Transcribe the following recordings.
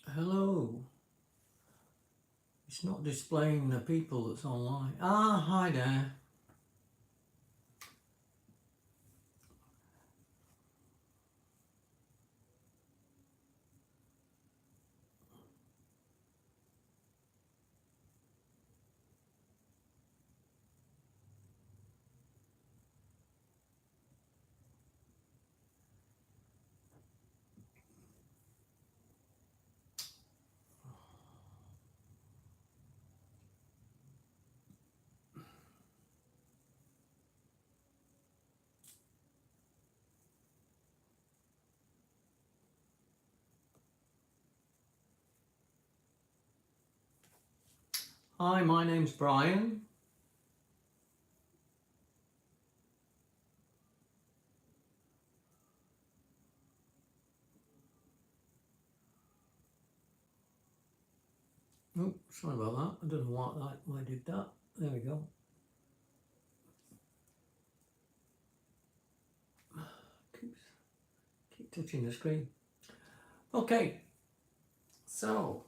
Hello. It's not displaying the people that's online. Ah, hi there. Hi, my name's Brian. Oh, sorry about that. I don't know why I did that. There we go. Keep touching the screen. Okay. So,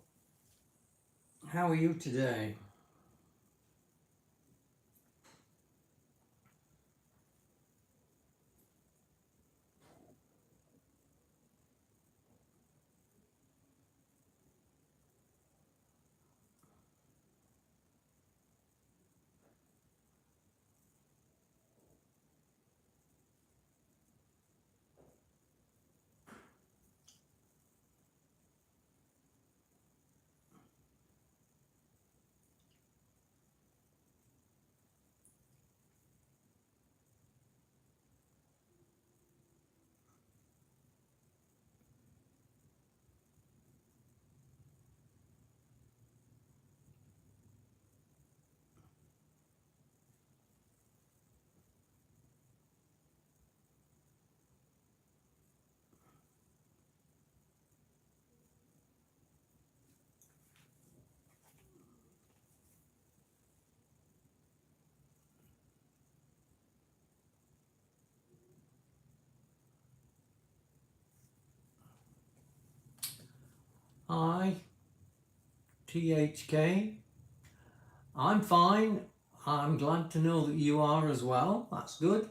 how are you today? Hi, THK. I'm fine. I'm glad to know that you are as well. That's good.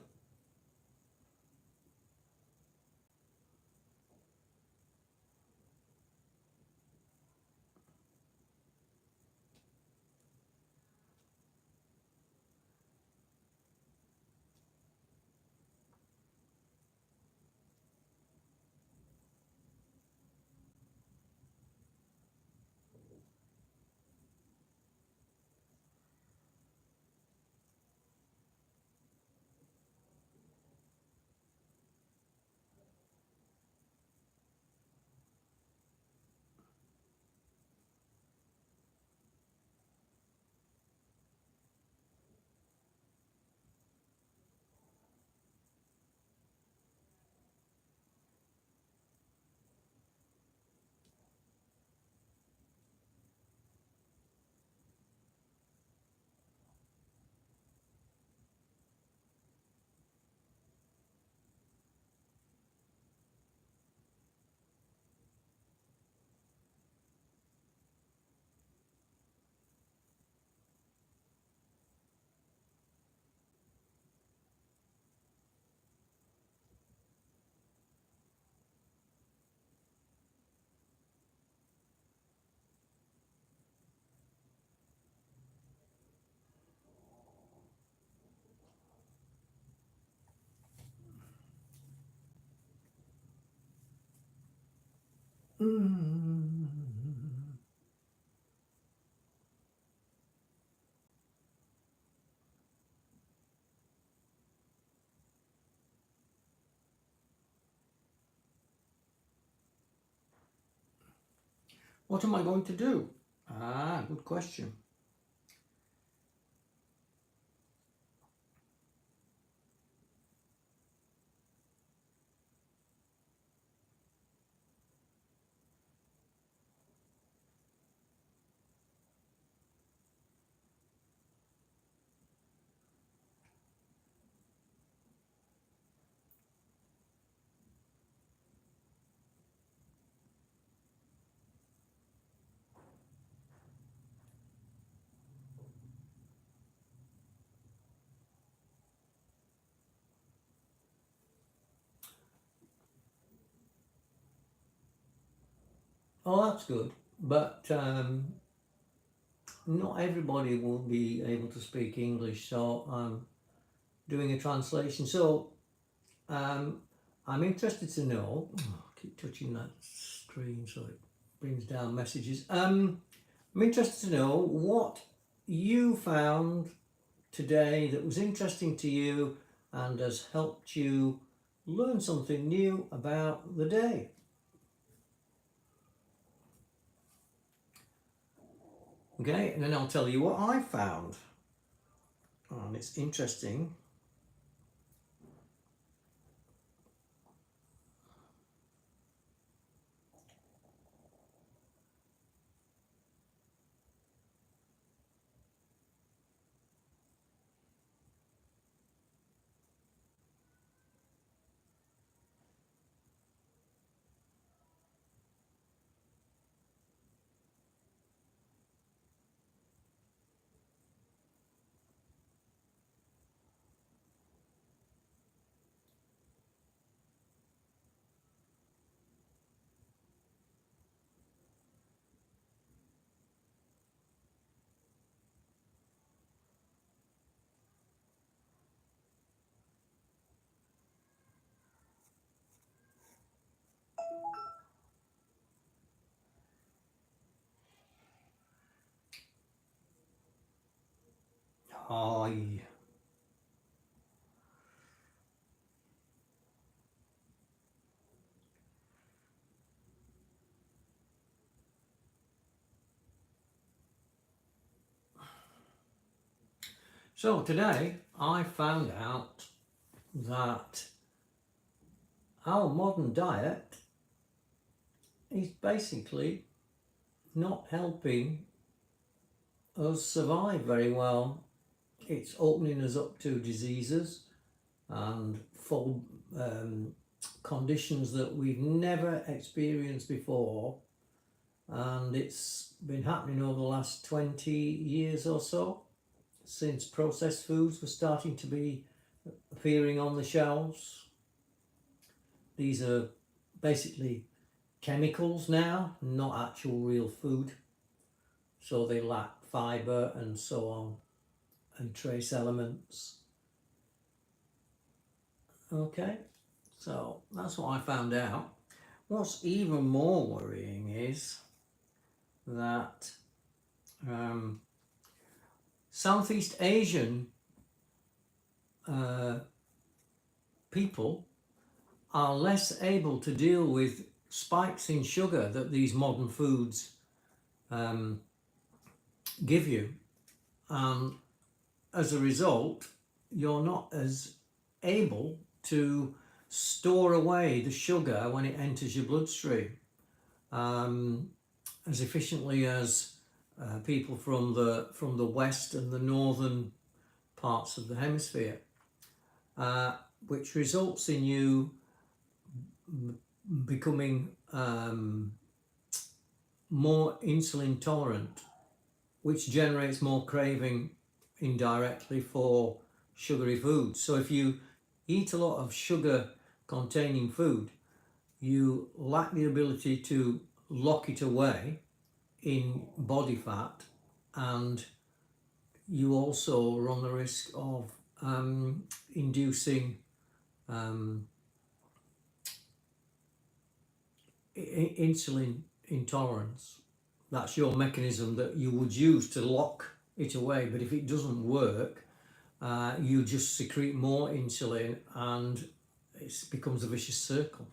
What am I going to do? Ah, good question. Oh, that's good. But not everybody will be able to speak English, so I'm doing a translation. So I'm interested to know. Oh, I keep touching that screen so it brings down messages. I'm interested to know what you found today that was interesting to you and has helped you learn something new about the day. Okay, and then I'll tell you what I found. And it's interesting. Hi. So today I found out that our modern diet is basically not helping us survive very well. It's opening us up to diseases and full conditions that we've never experienced before, and it's been happening over the last 20 years or so, since processed foods were starting to be appearing on the shelves. These are basically chemicals now, not actual real food, so they lack fibre and so on, and trace elements. Okay, so that's what I found out. What's even more worrying is that Southeast Asian people are less able to deal with spikes in sugar that these modern foods give you. As a result, you're not as able to store away the sugar when it enters your bloodstream as efficiently as people from the west and the northern parts of the hemisphere, which results in you becoming more insulin tolerant, which generates more craving indirectly for sugary foods. So if you eat a lot of sugar containing food, you lack the ability to lock it away in body fat, and you also run the risk of inducing insulin intolerance. That's your mechanism that you would use to lock it away, but if it doesn't work, you just secrete more insulin and it becomes a vicious circle.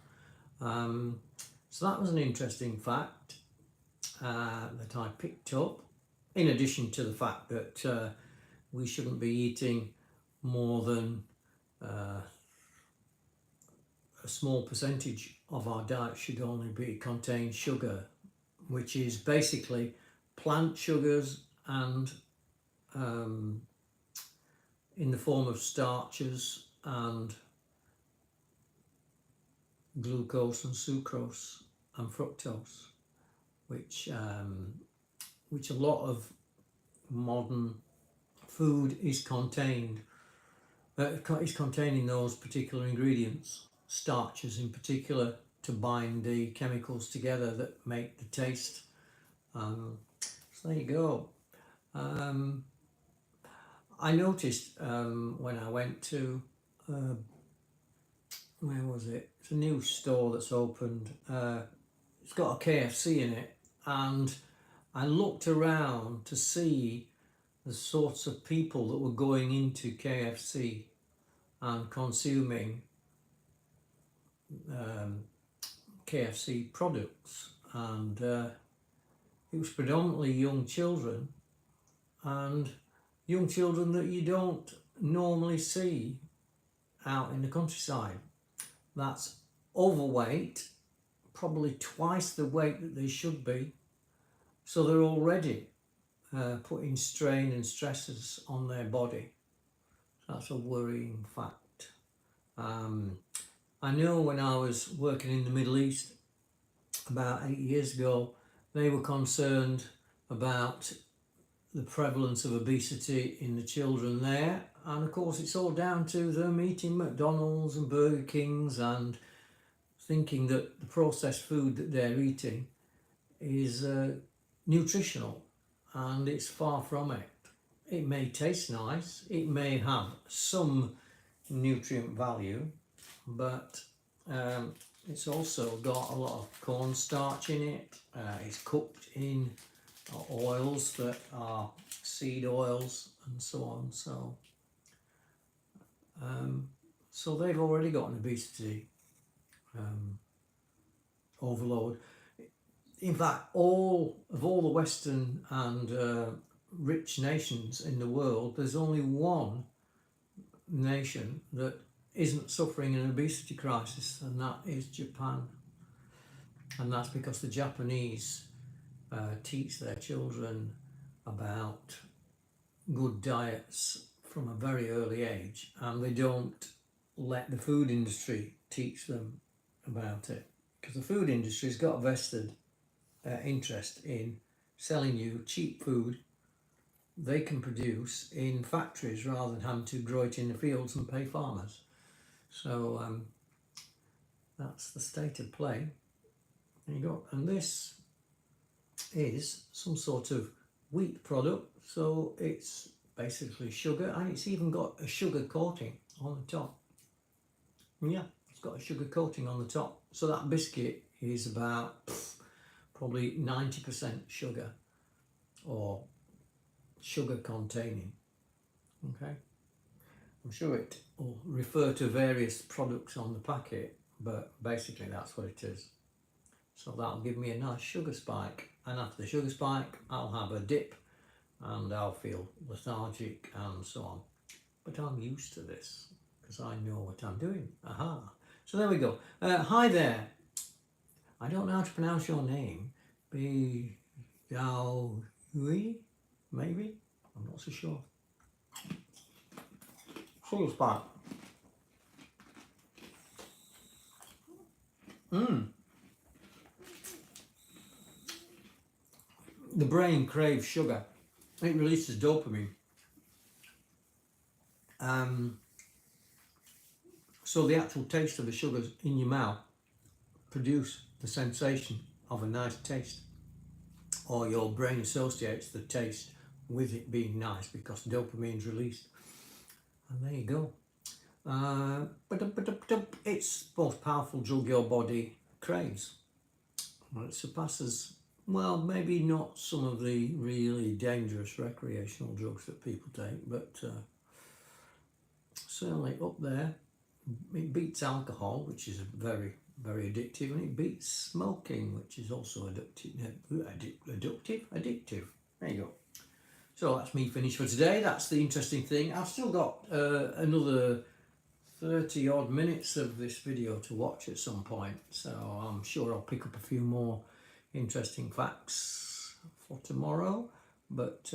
So that was an interesting fact that I picked up, in addition to the fact that we shouldn't be eating more than a small percentage of our diet should only contain sugar, which is basically plant sugars and in the form of starches and glucose and sucrose and fructose, which a lot of modern food is containing those particular ingredients, starches in particular, to bind the chemicals together that make the taste. So there you go. I noticed when I went to where was it? It's a new store that's opened. It's got a KFC in it, and I looked around to see the sorts of people that were going into KFC and consuming KFC products, and it was predominantly young children, and young children that you don't normally see out in the countryside. That's overweight, probably twice the weight that they should be, so they're already putting strain and stresses on their body. That's a worrying fact. I know when I was working in the Middle East about 8 years ago, they were concerned about the prevalence of obesity in the children there, and of course it's all down to them eating McDonald's and Burger Kings and thinking that the processed food that they're eating is nutritional, and it's far from it. It may taste nice, it may have some nutrient value, but it's also got a lot of cornstarch in it. It's cooked in oils that are seed oils and so on. So they've already got an obesity overload. In fact, all the Western and rich nations in the world, there's only one nation that isn't suffering an obesity crisis, and that is Japan. And that's because the Japanese teach their children about good diets from a very early age, and they don't let the food industry teach them about it, because the food industry's got a vested interest in selling you cheap food they can produce in factories rather than having to grow it in the fields and pay farmers. So that's the state of play. There you go. And this is some sort of wheat product, so it's basically sugar, and it's even got a sugar coating on the top. Yeah, it's got a sugar coating on the top. So that biscuit is about probably 90% sugar, or sugar containing. Okay, I'm sure it will refer to various products on the packet, but basically that's what it is. So that'll give me a nice sugar spike, and after the sugar spike I'll have a dip and I'll feel lethargic and so on. But I'm used to this because I know what I'm doing. Aha! So there we go. Hi there. I don't know how to pronounce your name. Maybe? I'm not so sure. Sugar spike. The brain craves sugar. It releases dopamine. So the actual taste of the sugars in your mouth produce the sensation of a nice taste, or your brain associates the taste with it being nice because dopamine's released. And there you go. It's the most powerful drug your body craves. Well, it surpasses, well, maybe not some of the really dangerous recreational drugs that people take, but certainly up there. It beats alcohol, which is very, very addictive, and it beats smoking, which is also addictive. There you go. So that's me finished for today. That's the interesting thing. I've still got another 30 odd minutes of this video to watch at some point, so I'm sure I'll pick up a few more interesting facts for tomorrow. But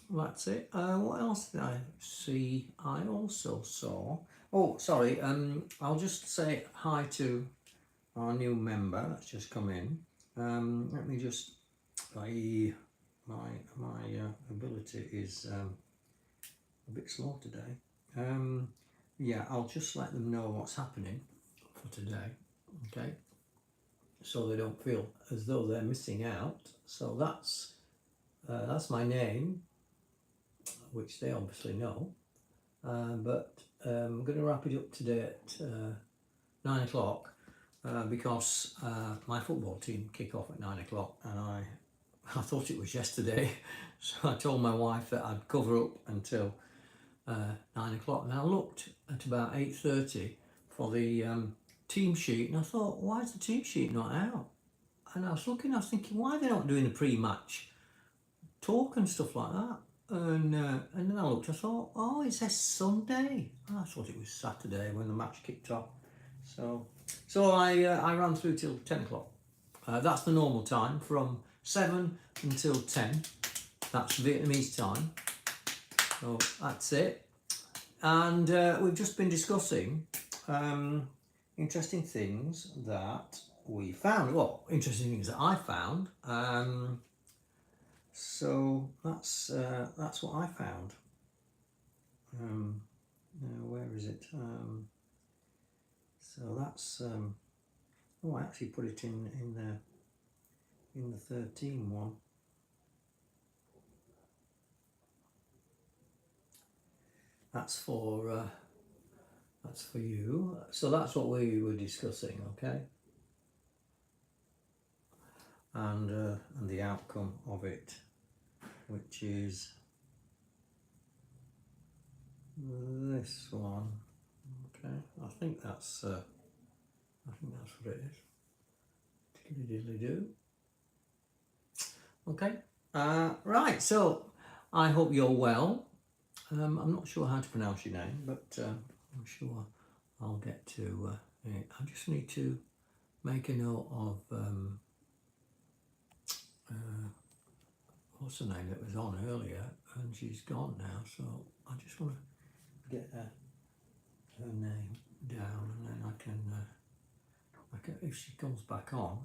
that's it. What else did I see? I also saw, oh sorry, I'll just say hi to our new member that's just come in. Let me just, my ability is a bit slow today. Yeah, I'll just let them know what's happening for today. Okay, so they don't feel as though they're missing out. So that's my name, which they obviously know. But I'm going to wrap it up today at 9 o'clock because my football team kick off at 9 o'clock, and I thought it was yesterday, so I told my wife that I'd cover up until 9 o'clock, and I looked at about 8:30 for the team sheet, and I thought, why is the team sheet not out? And I was thinking, why are they not doing the pre-match talk and stuff like that? And then I looked, I thought, oh, it says Sunday. I thought it was Saturday when the match kicked off. So I ran through till 10 o'clock. That's the normal time, from 7 until 10. That's Vietnamese time. So that's it. And we've just been discussing interesting things that we found. Well, interesting things that I found. So that's what I found. Now where is it? So that's I actually put it in the 13 one. That's for you. So that's what we were discussing, okay? And the outcome of it, which is this one. Okay, I think that's what it is. Diddly do. Okay. Right. So I hope you're well. I'm not sure how to pronounce your name, but I'm sure I'll get to it. I just need to make a note of what's her name that was on earlier, and she's gone now, so I just want to get her name down, and then I can if she comes back on,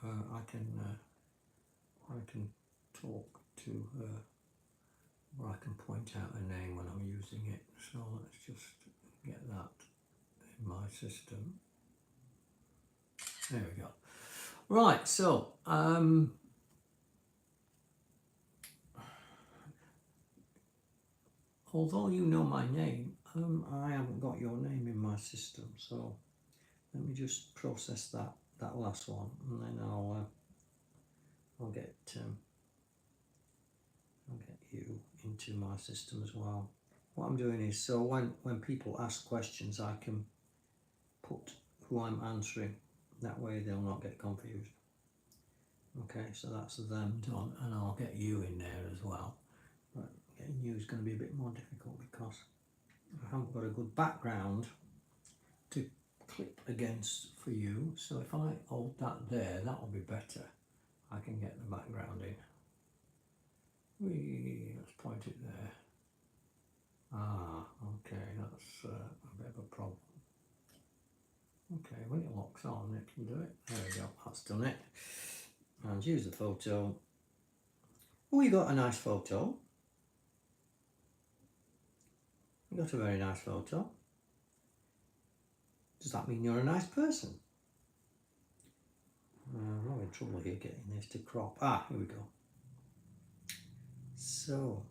I can talk to her, or I can point out her name when I'm using it. So let's just get that in my system. There we go. Right, so although you know my name, I haven't got your name in my system, so let me just process that last one, and then I'll get you into my system as well. What I'm doing is, so when people ask questions, I can put who I'm answering. That way they'll not get confused. Okay, so that's them done, and I'll get you in there as well. But getting you is going to be a bit more difficult because I haven't got a good background to clip against for you. So if I hold that there, that will be better. I can get the background in. Let's point it there. Okay, that's a bit of a problem. Okay, when it locks on, it can do it. There we go, that's done it. And use the photo. Oh, you got a nice photo. You got a very nice photo. Does that mean you're a nice person? I'm having trouble here getting this to crop. Here we go. So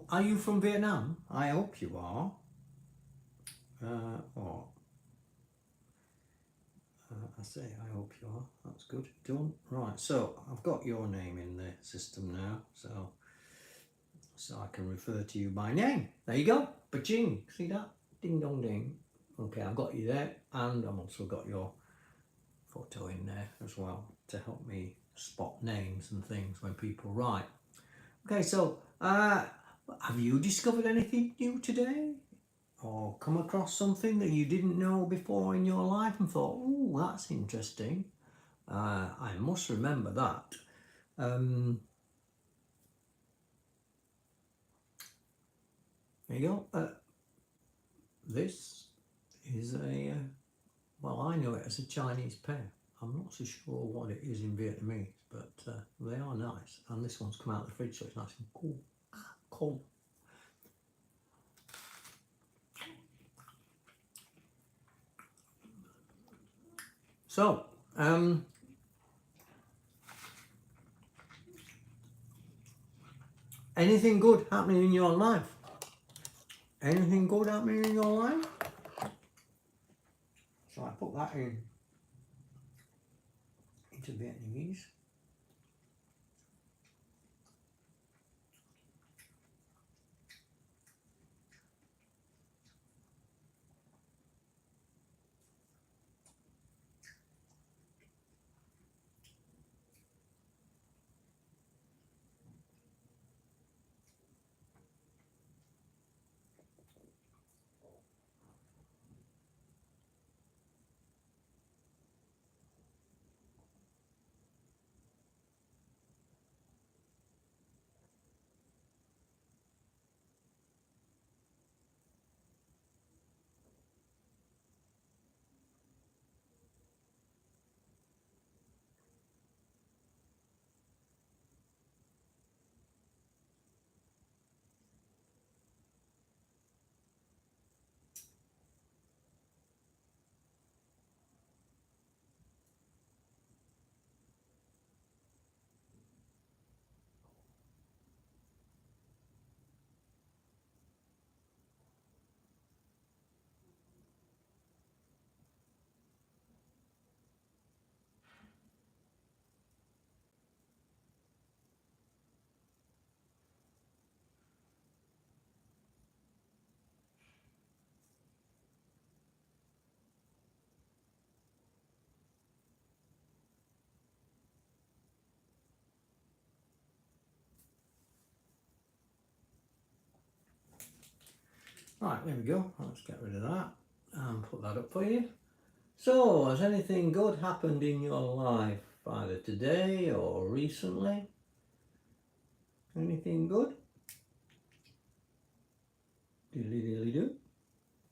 are you from Vietnam? I hope you are. I say I hope you are. That's good. Done. Right, so I've got your name in the system now, so I can refer to you by name. There you go. Ba-ching. See that? Ding dong ding. Okay, I've got you there, and I've also got your photo in there as well to help me spot names and things when people write. Okay, so have you discovered anything new today? Or come across something that you didn't know before in your life and thought, oh, that's interesting. I must remember that. There you go. This is well, I know it as a Chinese pear. I'm not so sure what it is in Vietnamese, but they are nice. And this one's come out of the fridge, so it's nice and cool. Cold. So, Anything good happening in your life? Anything good happening in your life? So I put that into Vietnamese. Right, there we go. Let's get rid of that and put that up for you. So, has anything good happened in your life, either today or recently? Anything good? Diddly diddly do.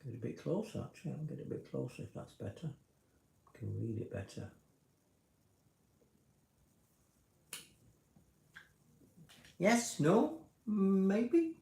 Get a bit closer, actually. I'll get a bit closer if that's better. I can read it better. Yes, no, maybe?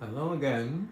Hello again.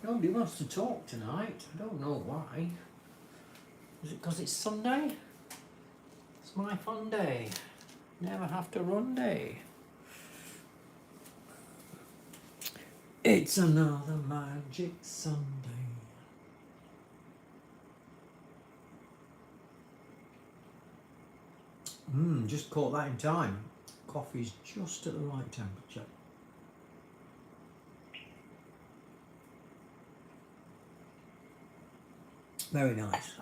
Nobody wants to talk tonight. I don't know why. Is it because it's Sunday? It's my fun day. Never have to run day. It's another magic Sunday. Just caught that in time. Coffee's just at the right temperature. Very nice.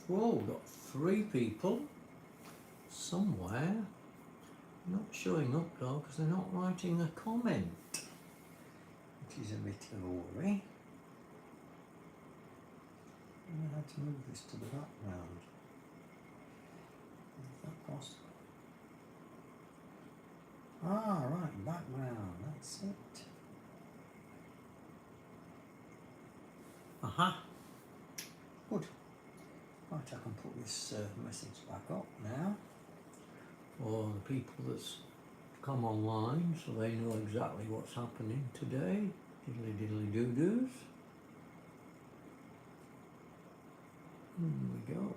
Whoa, we've got 3 people somewhere not showing up though because they're not writing a comment, which is a bit of a worry. I had to move this to the background. Is that possible? Ah, right, background, that's it. Aha, good. Right, I can put this message back up now for the people that's come online so they know exactly what's happening today. Diddly diddly doo doos. There we go.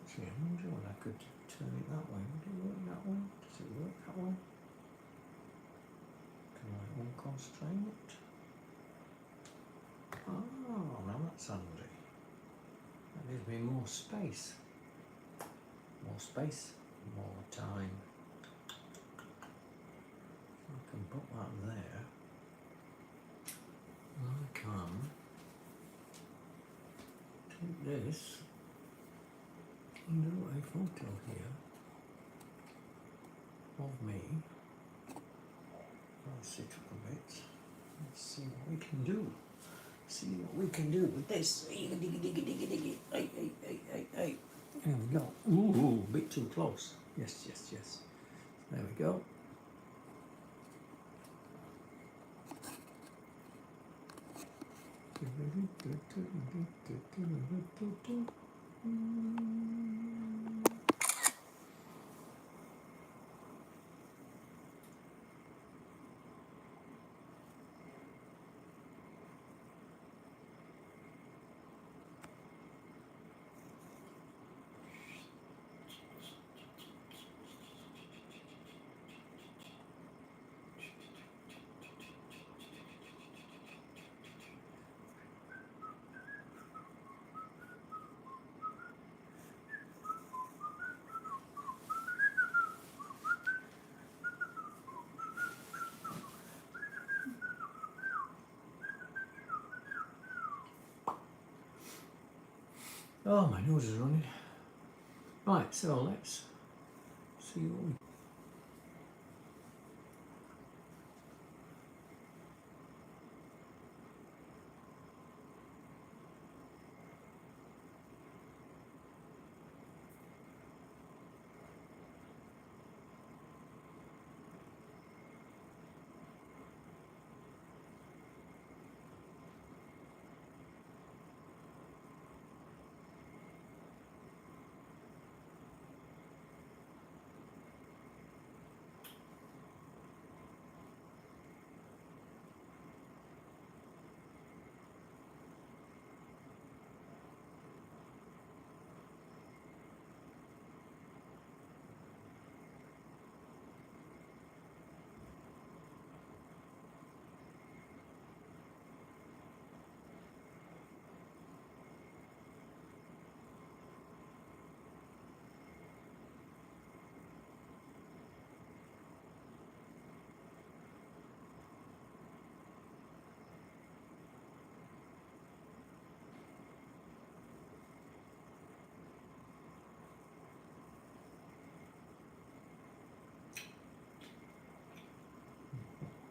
Actually, I wonder whether I could turn it that way. Would it work that way? Does it work that way? Can I constraint. Oh, now that's handy. That gives me more space. More space, more time. I can put that there. I can take this and do a photo here of me. I'll sit up a bit. Let's see what we can do. See what we can do with this. Diggy, diggy, diggy, diggy, diggy. Hey, hey, hey, hey, hey. There we go. Ooh, a bit too close. Yes, yes, yes. There we go. Oh, my nose is running. Right, so let's see what we...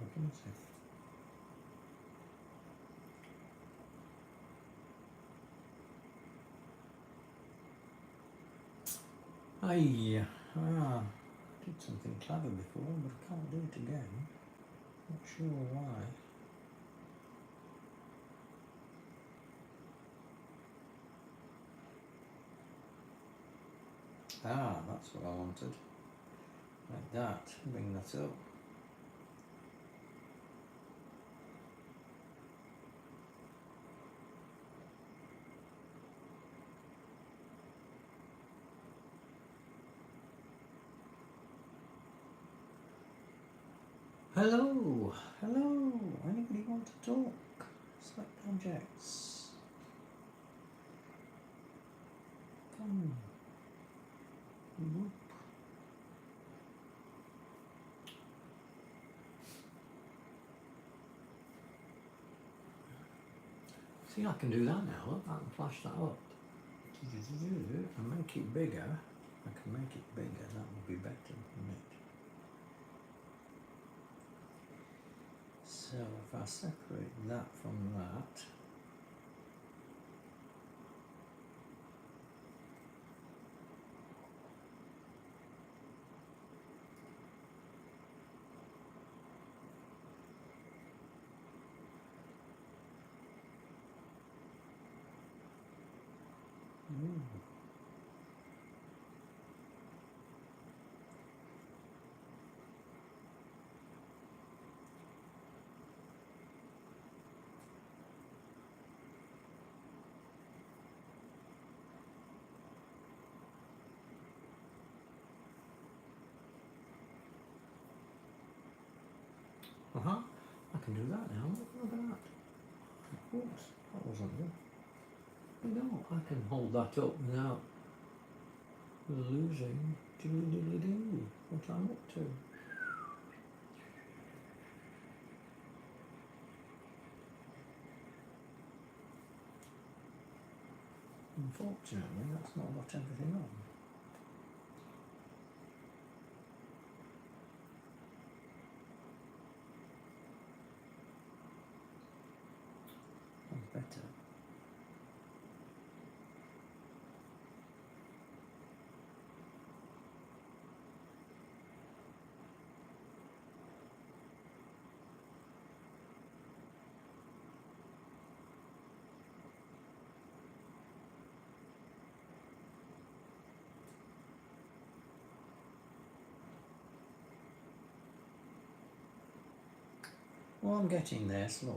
What can I say? I did something clever before, but I can't do it again. Not sure why. That's what I wanted. Like that. Bring that up. Hello, hello. Anybody want to talk? Select objects. Come. Whoop. See, I can do that now. Look, I can flash that up and make it bigger. I can make it bigger. That would be better, wouldn't it? So if I separate that from that, I can do that now. Look at that. Oops, that wasn't good. No, I can hold that up without losing what I'm up to. Unfortunately, that's not got everything on. That's better. Well, I'm getting there slowly.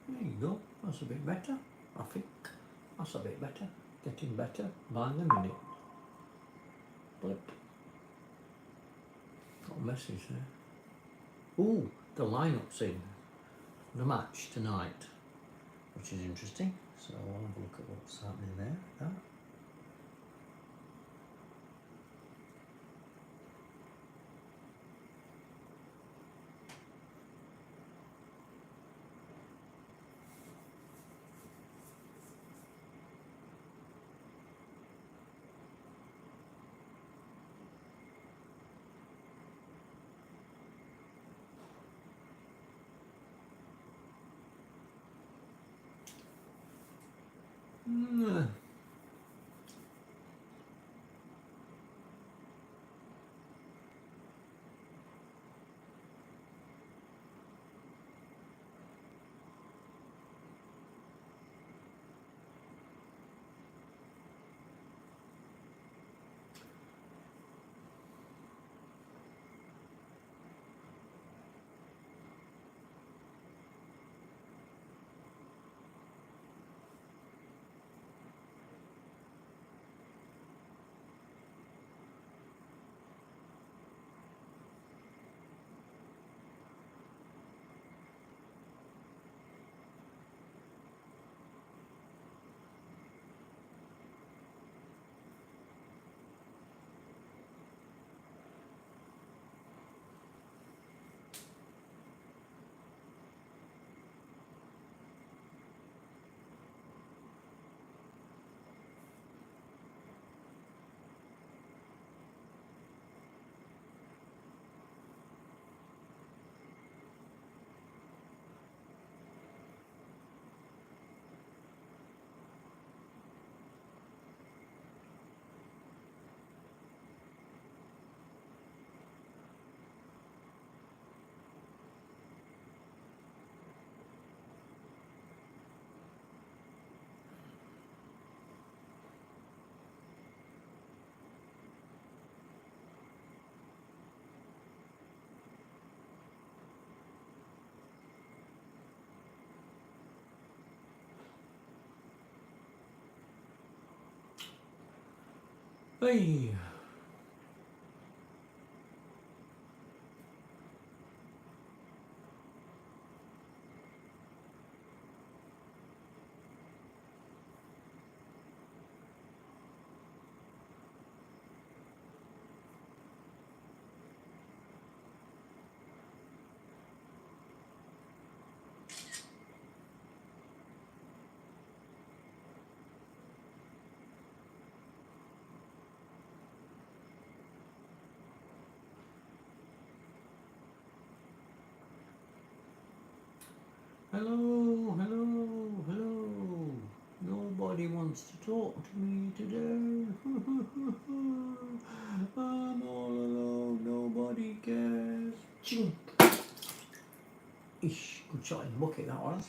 There you go. That's a bit better, I think. That's a bit better. Getting better by the minute. Blip. Got a message there. Ooh, the lineup's in. The match tonight, which is interesting. So I'll have a look at what's happening there. That. Hey. Hello, hello, hello. Nobody wants to talk to me today. I'm all alone, nobody cares. Chink. Ish, good shot in the bucket that was.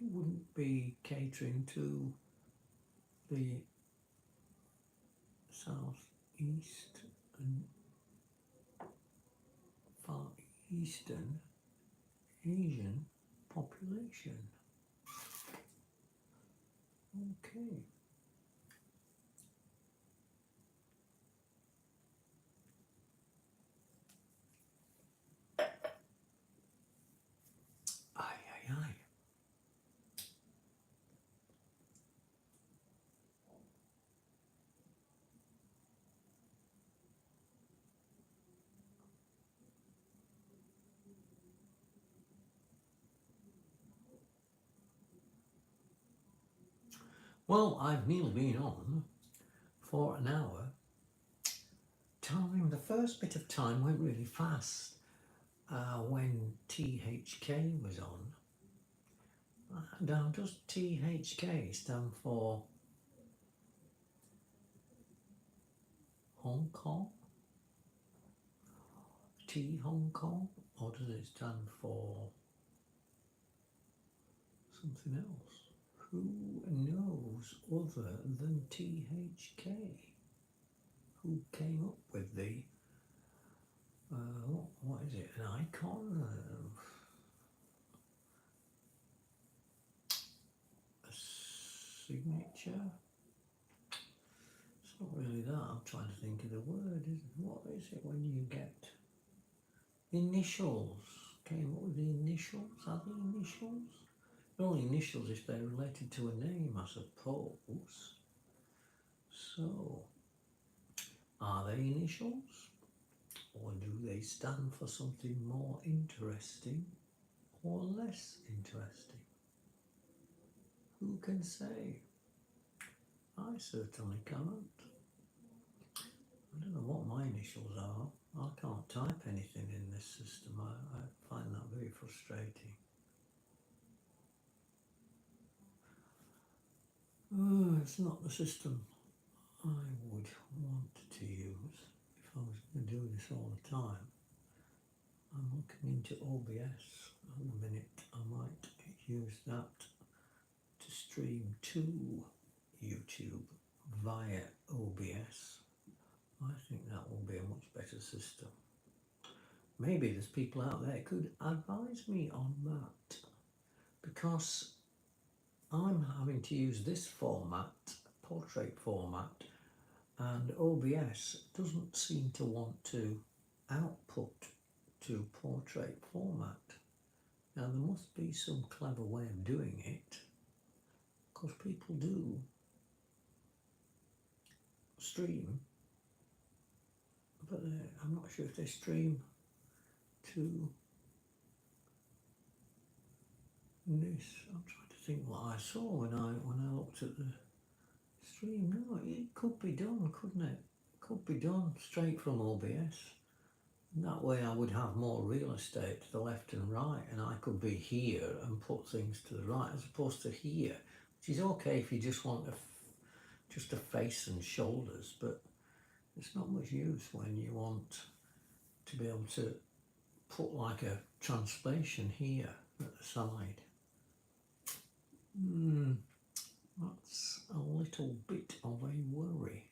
it wouldn't be catering to the southeast and far eastern Asian population. Okay. Aye. Well, I've nearly been on for an hour. Time, the first bit of time went really fast when THK was on. Now, does THK stand for Hong Kong? T Hong Kong? Or does it stand for something else? Who knows other than THK? Who came up with the, what is it, an icon? A signature? It's not really that. I'm trying to think of the word. What is it when you get initials? Came up with the initials? Are they initials? They're only initials if they're related to a name, I suppose. So, are they initials? Or do they stand for something more interesting or less interesting? Who can say? I certainly cannot. I don't know what my initials are. I can't type anything in this system. I find that very frustrating. It's not the system I would want to use if I was going to do this all the time. I'm looking into OBS at the minute. I might use that to stream to YouTube via OBS. I think that will be a much better system. Maybe there's people out there who could advise me on that, because I'm having to use this format, portrait format, and OBS doesn't seem to want to output to portrait format. Now there must be some clever way of doing it, because people do stream, but I'm not sure if they stream to this. I'm trying to think what I saw when I looked at the stream. No, it could be done, couldn't it? It could be done straight from OBS. And that way I would have more real estate to the left and right, and I could be here and put things to the right as opposed to here, which is okay if you just want just a face and shoulders, but it's not much use when you want to be able to put like a translation here at the side. That's a little bit of a worry.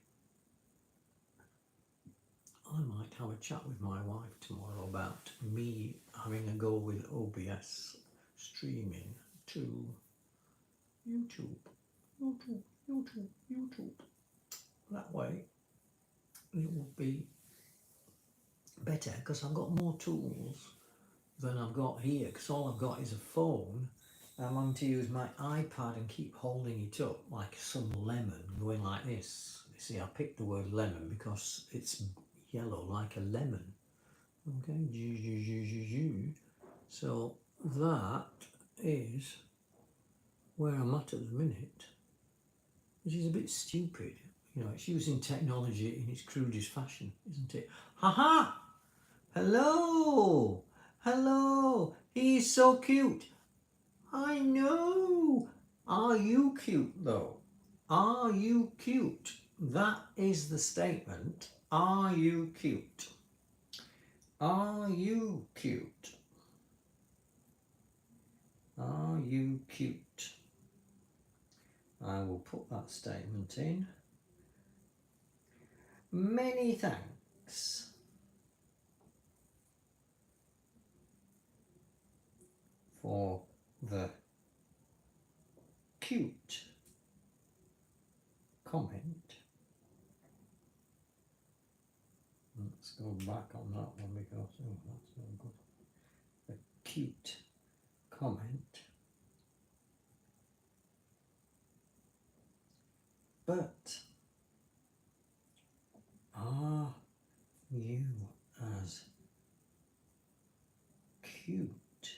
I might have a chat with my wife tomorrow about me having a go with OBS streaming to YouTube. That way it will be better, because I've got more tools than I've got here, because all I've got is a phone. I'm having to use my iPad and keep holding it up like some lemon, going like this. You see, I picked the word lemon because it's yellow like a lemon. Okay, so that is where I'm at the minute, which is a bit stupid. You know, it's using technology in its crudest fashion, isn't it? Haha! Hello! Hello! He's so cute! I know! Are you cute though? Are you cute? That is the statement. Are you cute? Are you cute? Are you you cute? I will put that statement in. Many thanks. For the cute comment. Let's go back on that one because that's no good. The cute comment. But are you as cute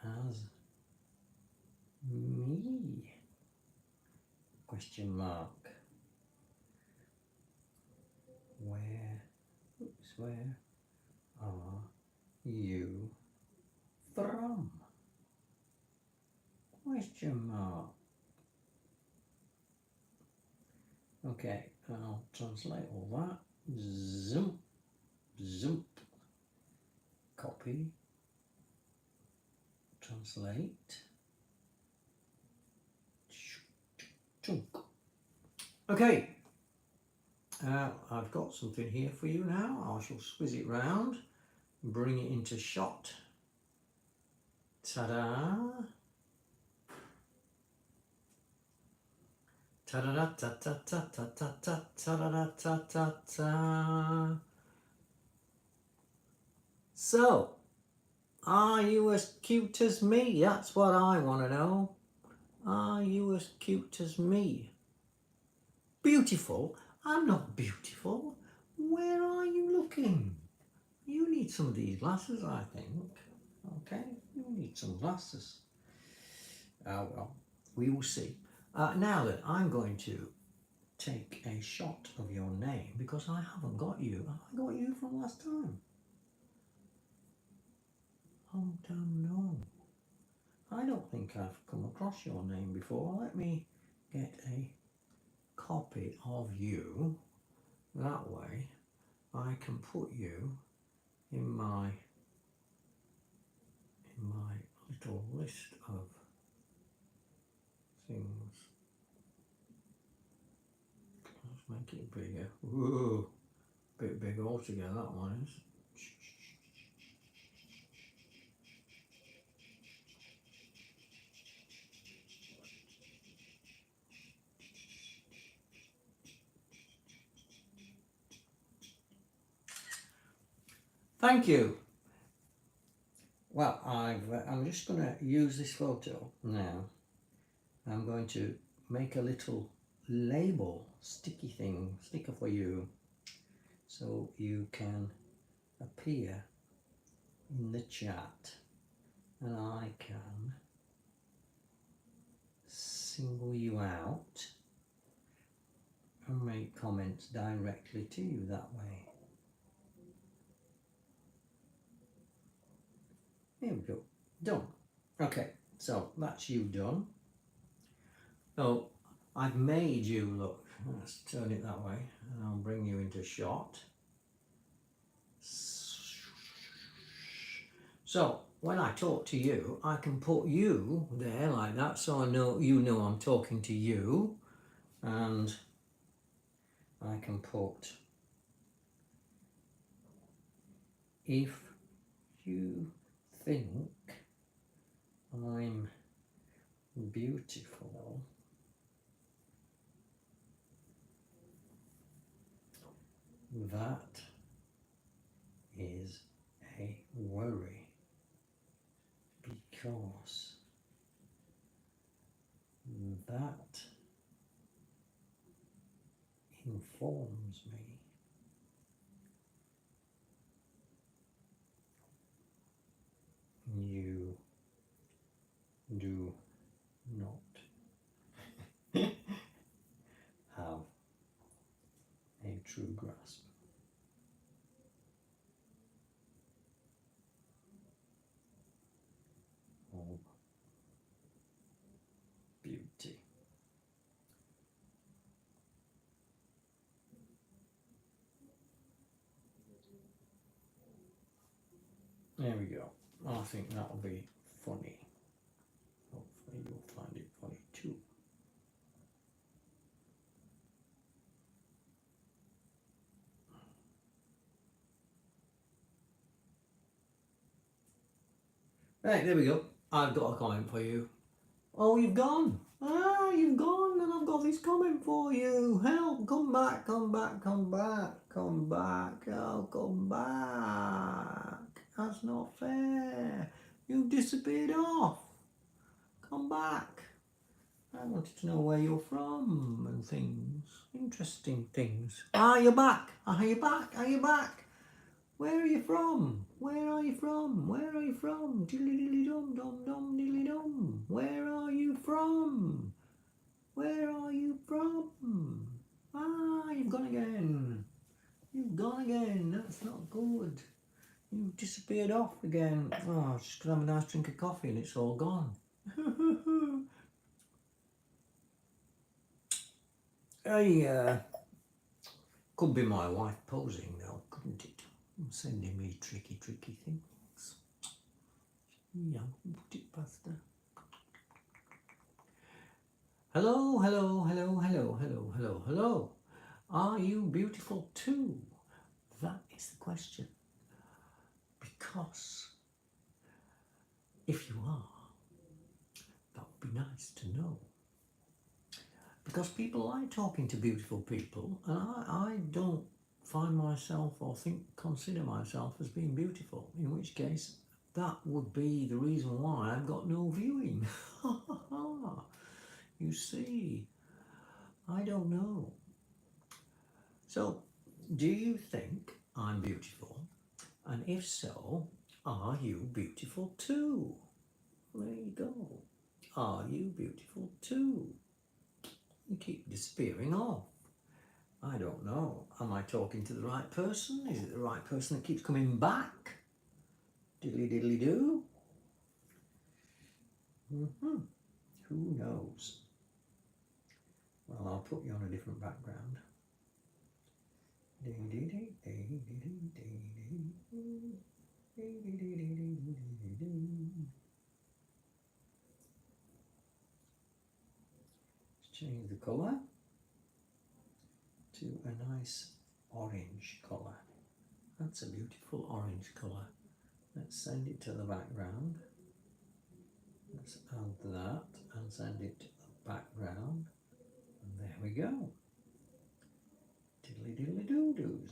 as me? Question mark. Where are you from? Question mark. Okay, I'll translate all that. Zoom, zoom. Copy. Translate. Chunk. Okay. I've got something here for you now. I shall swizz it round, bring it into shot. Ta-da! Ta-da-da-ta-ta-ta-ta-ta-ta-ta-da-ta-ta-ta. So, are you as cute as me? That's what I want to know. Are you as cute as me? Beautiful? I'm not beautiful. Where are you looking? You need some of these glasses, I think. Okay, you need some glasses. Well, we will see. Now then, I'm going to take a shot of your name because I haven't got you. Have I got you from last time? Oh, damn no. I don't think I've come across your name before. Let me get a copy of you. That way I can put you in my little list of things. Let's make it bigger. Whoa, bit big altogether, that one is. Thank you. Well, I'm just going to use this photo now. I'm going to make a little label, sticker for you, so you can appear in the chat and I can single you out and make comments directly to you that way. There we go. Done. Okay, so that's you done. So I've made you look. Let's turn it that way and I'll bring you into shot. So when I talk to you, I can put you there like that so I know you know I'm talking to you, and I can put if you think I'm beautiful, that is a worry because that informs me you do not have a true grasp of beauty. There we go. I think that'll be funny. Hopefully you'll find it funny too. Right, there we go. I've got a comment for you. Oh, you've gone. Ah, you've gone and I've got this comment for you. Help, come back, come back, come back, come back. Oh, come back. That's not fair. You've disappeared off. Come back. I wanted to know where you're from and things. Interesting things. Ah, you're back. Are you back? Are you back? Where are you from? Where are you from? Where are you from? Diddly diddly dum dum dum diddly dum. Where are you from? Where are you from? Ah, you've gone again. You've gone again. That's not good. You've disappeared off again. Oh, I was just gonna have a nice drink of coffee and it's all gone. Could be my wife posing though, couldn't it? Sending me tricky things. Yeah, put it past her. Hello, hello, hello, hello, hello, hello, hello. Are you beautiful too? That is the question. Because if you are, that would be nice to know. Because people like talking to beautiful people, and I don't find myself or consider myself as being beautiful, in which case that would be the reason why I've got no viewing. You see, I don't know. So, do you think I'm beautiful? And if so, are you beautiful too? There you go. Are you beautiful too? You keep disappearing off. I don't know. Am I talking to the right person? Is it the right person that keeps coming back? Diddly diddly do. Who knows? Well, I'll put you on a different background. Let's change the colour to a nice orange colour. That's a beautiful orange colour. Let's send it to the background. Let's add that and send it to the background. And there we go. Diddly diddly doo doos.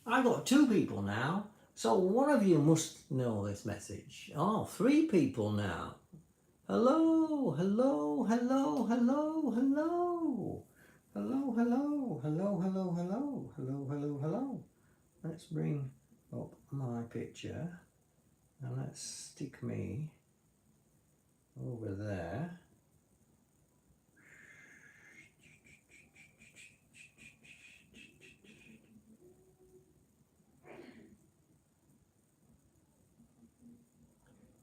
I've got 2 people now, so one of you must know this message. Oh, 3 people now. Hello, hello, hello, hello, hello. Hello, hello, hello, hello, hello, hello, hello, hello. Let's bring up my picture and let's stick me over there.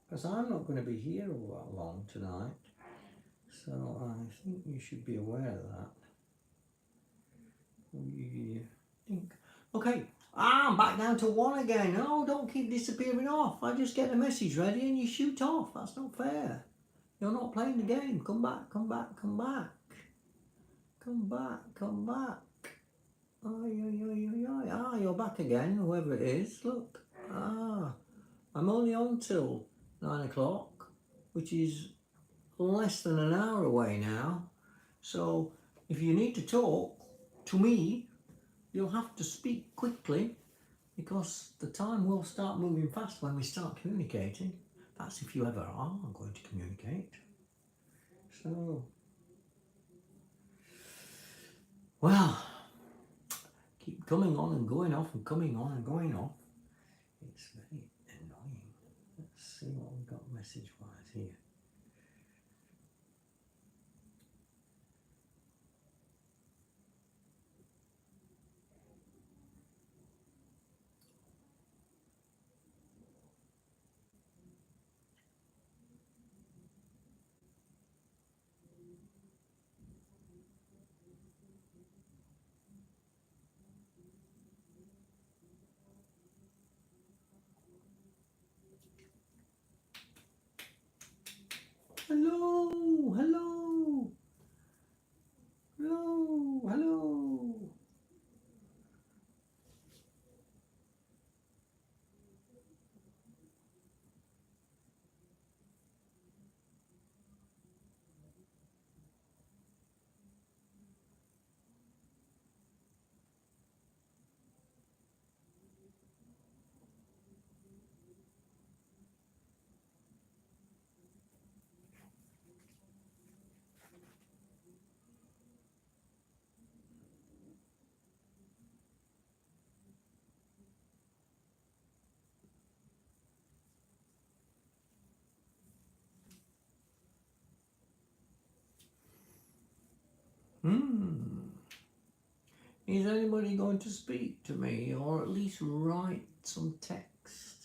Because I'm not going to be here all that long tonight, so I think you should be aware of that. We think. Okay, I'm back down to 1 again. Oh, don't keep disappearing off. I just get a message ready and you shoot off. That's not fair. You're not playing the game. Come back, come back, come back. Come back, come back. Ah, you're back again, whoever it is. Look. Ah, I'm only on till 9 o'clock, which is less than an hour away now. So if you need to talk to me, you'll have to speak quickly because the time will start moving fast when we start communicating. That's if you ever are going to communicate. So, well, keep coming on and going off and coming on and going off. It's very annoying. Let's see what we've got message-wise here. Hello, hello, hello, hello. Is anybody going to speak to me or at least write some text?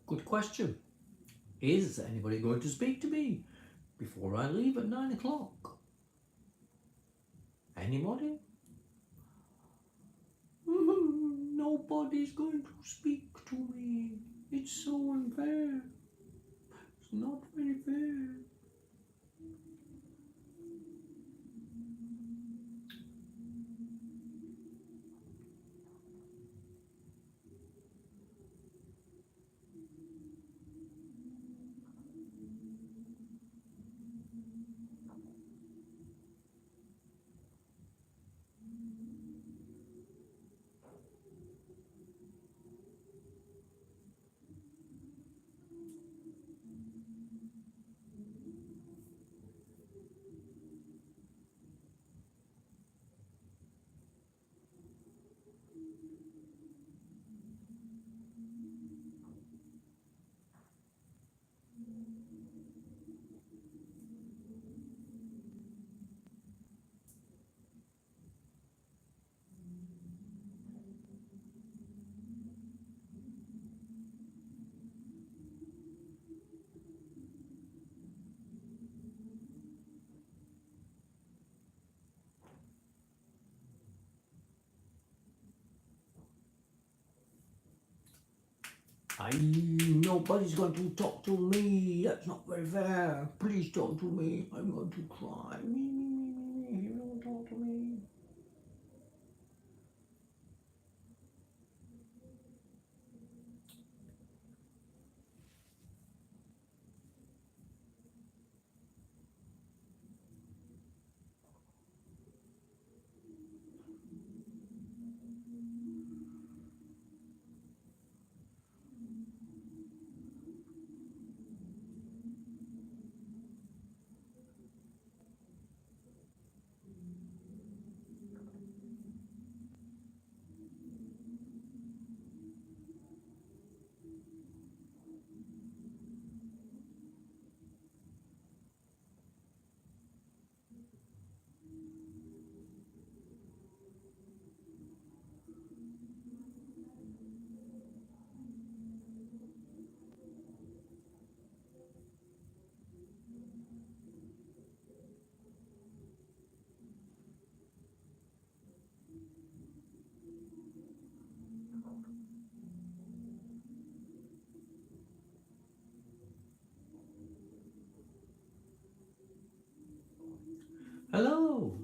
Good question. Is anybody going to speak to me before I leave at 9 o'clock? Anybody? Nobody's going to speak to me. It's so unfair. It's not very fair. Nobody's going to talk to me. That's not very fair. Please talk to me. I'm going to cry. You don't talk to me. Hello.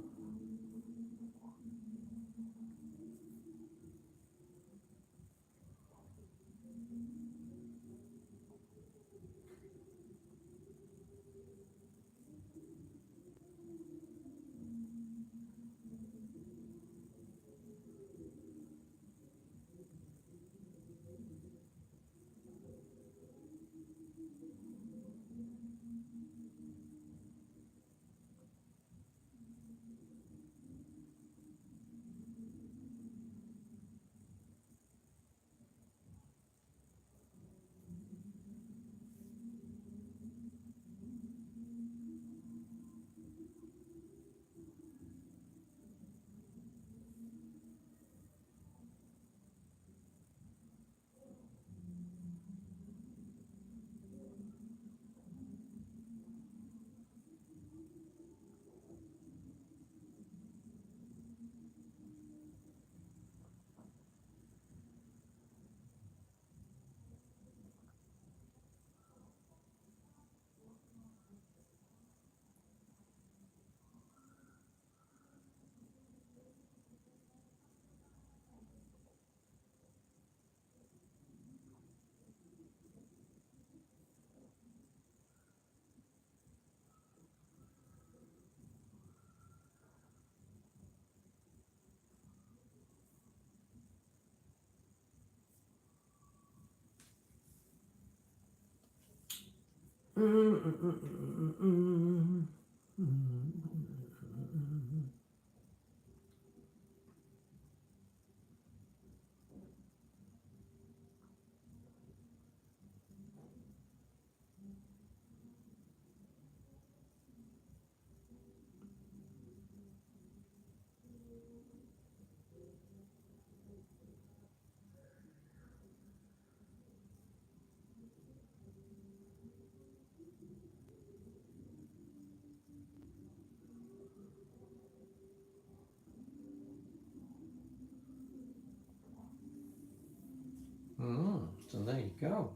So there you go.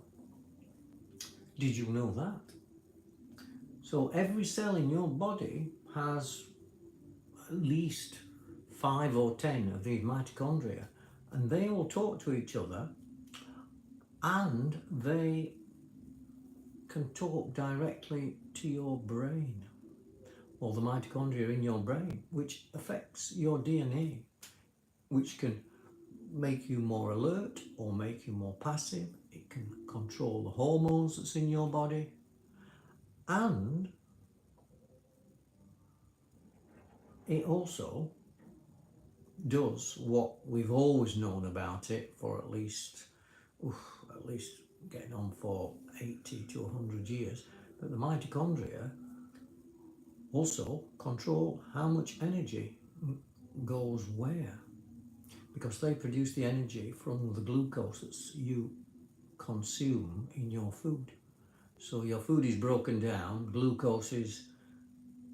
Did you know that? So every cell in your body has at least 5 or 10 of these mitochondria, and they all talk to each other, and they can talk directly to your brain, or the mitochondria in your brain, which affects your DNA, which can make you more alert or make you more passive. It can control the hormones that's in your body, and it also does what we've always known about it for at least getting on for 80 to 100 years, but the mitochondria also control how much energy goes where, because they produce the energy from the glucose that you consume in your food. So your food is broken down, glucose is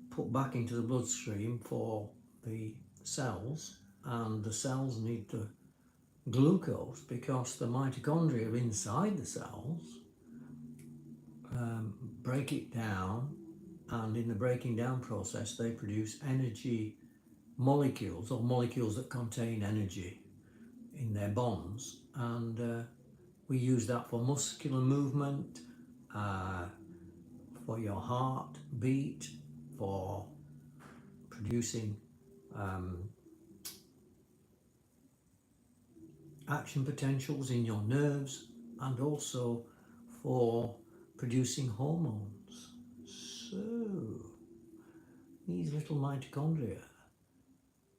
put back into the bloodstream for the cells, and the cells need the glucose because the mitochondria inside the cells break it down, and in the breaking down process they produce energy molecules, or molecules that contain energy in their bonds, and we use that for muscular movement, for your heart beat, for producing action potentials in your nerves, and also for producing hormones. So these little mitochondria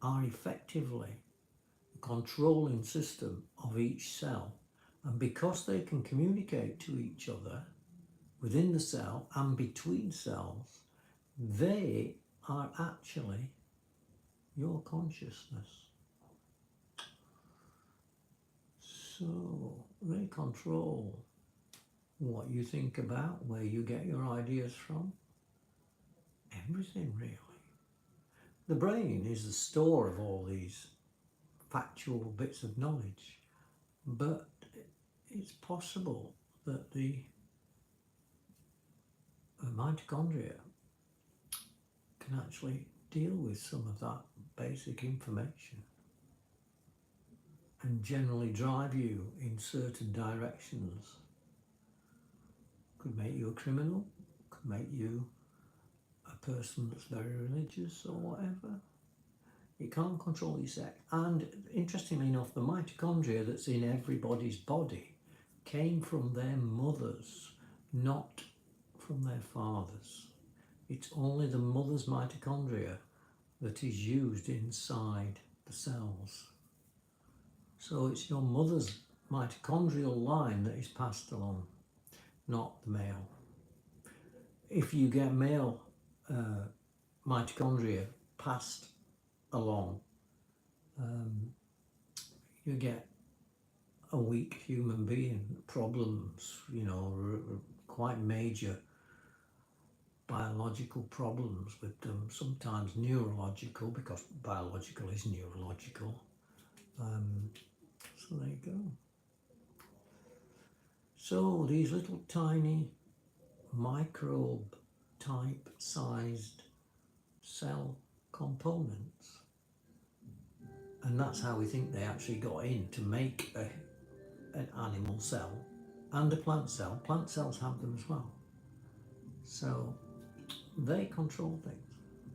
are effectively the controlling system of each cell, and because they can communicate to each other within the cell and between cells, they are actually your consciousness. So they control what you think about, where you get your ideas from, everything really. The brain is the store of all these factual bits of knowledge, but it's possible that the mitochondria can actually deal with some of that basic information and generally drive you in certain directions. Could make you a criminal, could make you a person that's very religious or whatever. It can't control your sex. And interestingly enough, the mitochondria that's in everybody's body came from their mothers, not from their fathers. It's only the mother's mitochondria that is used inside the cells. So it's your mother's mitochondrial line that is passed along, not the male. If you get male mitochondria passed along, you get a weak human being, problems, you know, quite major biological problems with them, sometimes neurological, because biological is neurological. So there you go. So these little tiny microbe type sized cell components, and that's how we think they actually got in to make an animal cell and a plant cell. Plant cells have them as well. So they control things.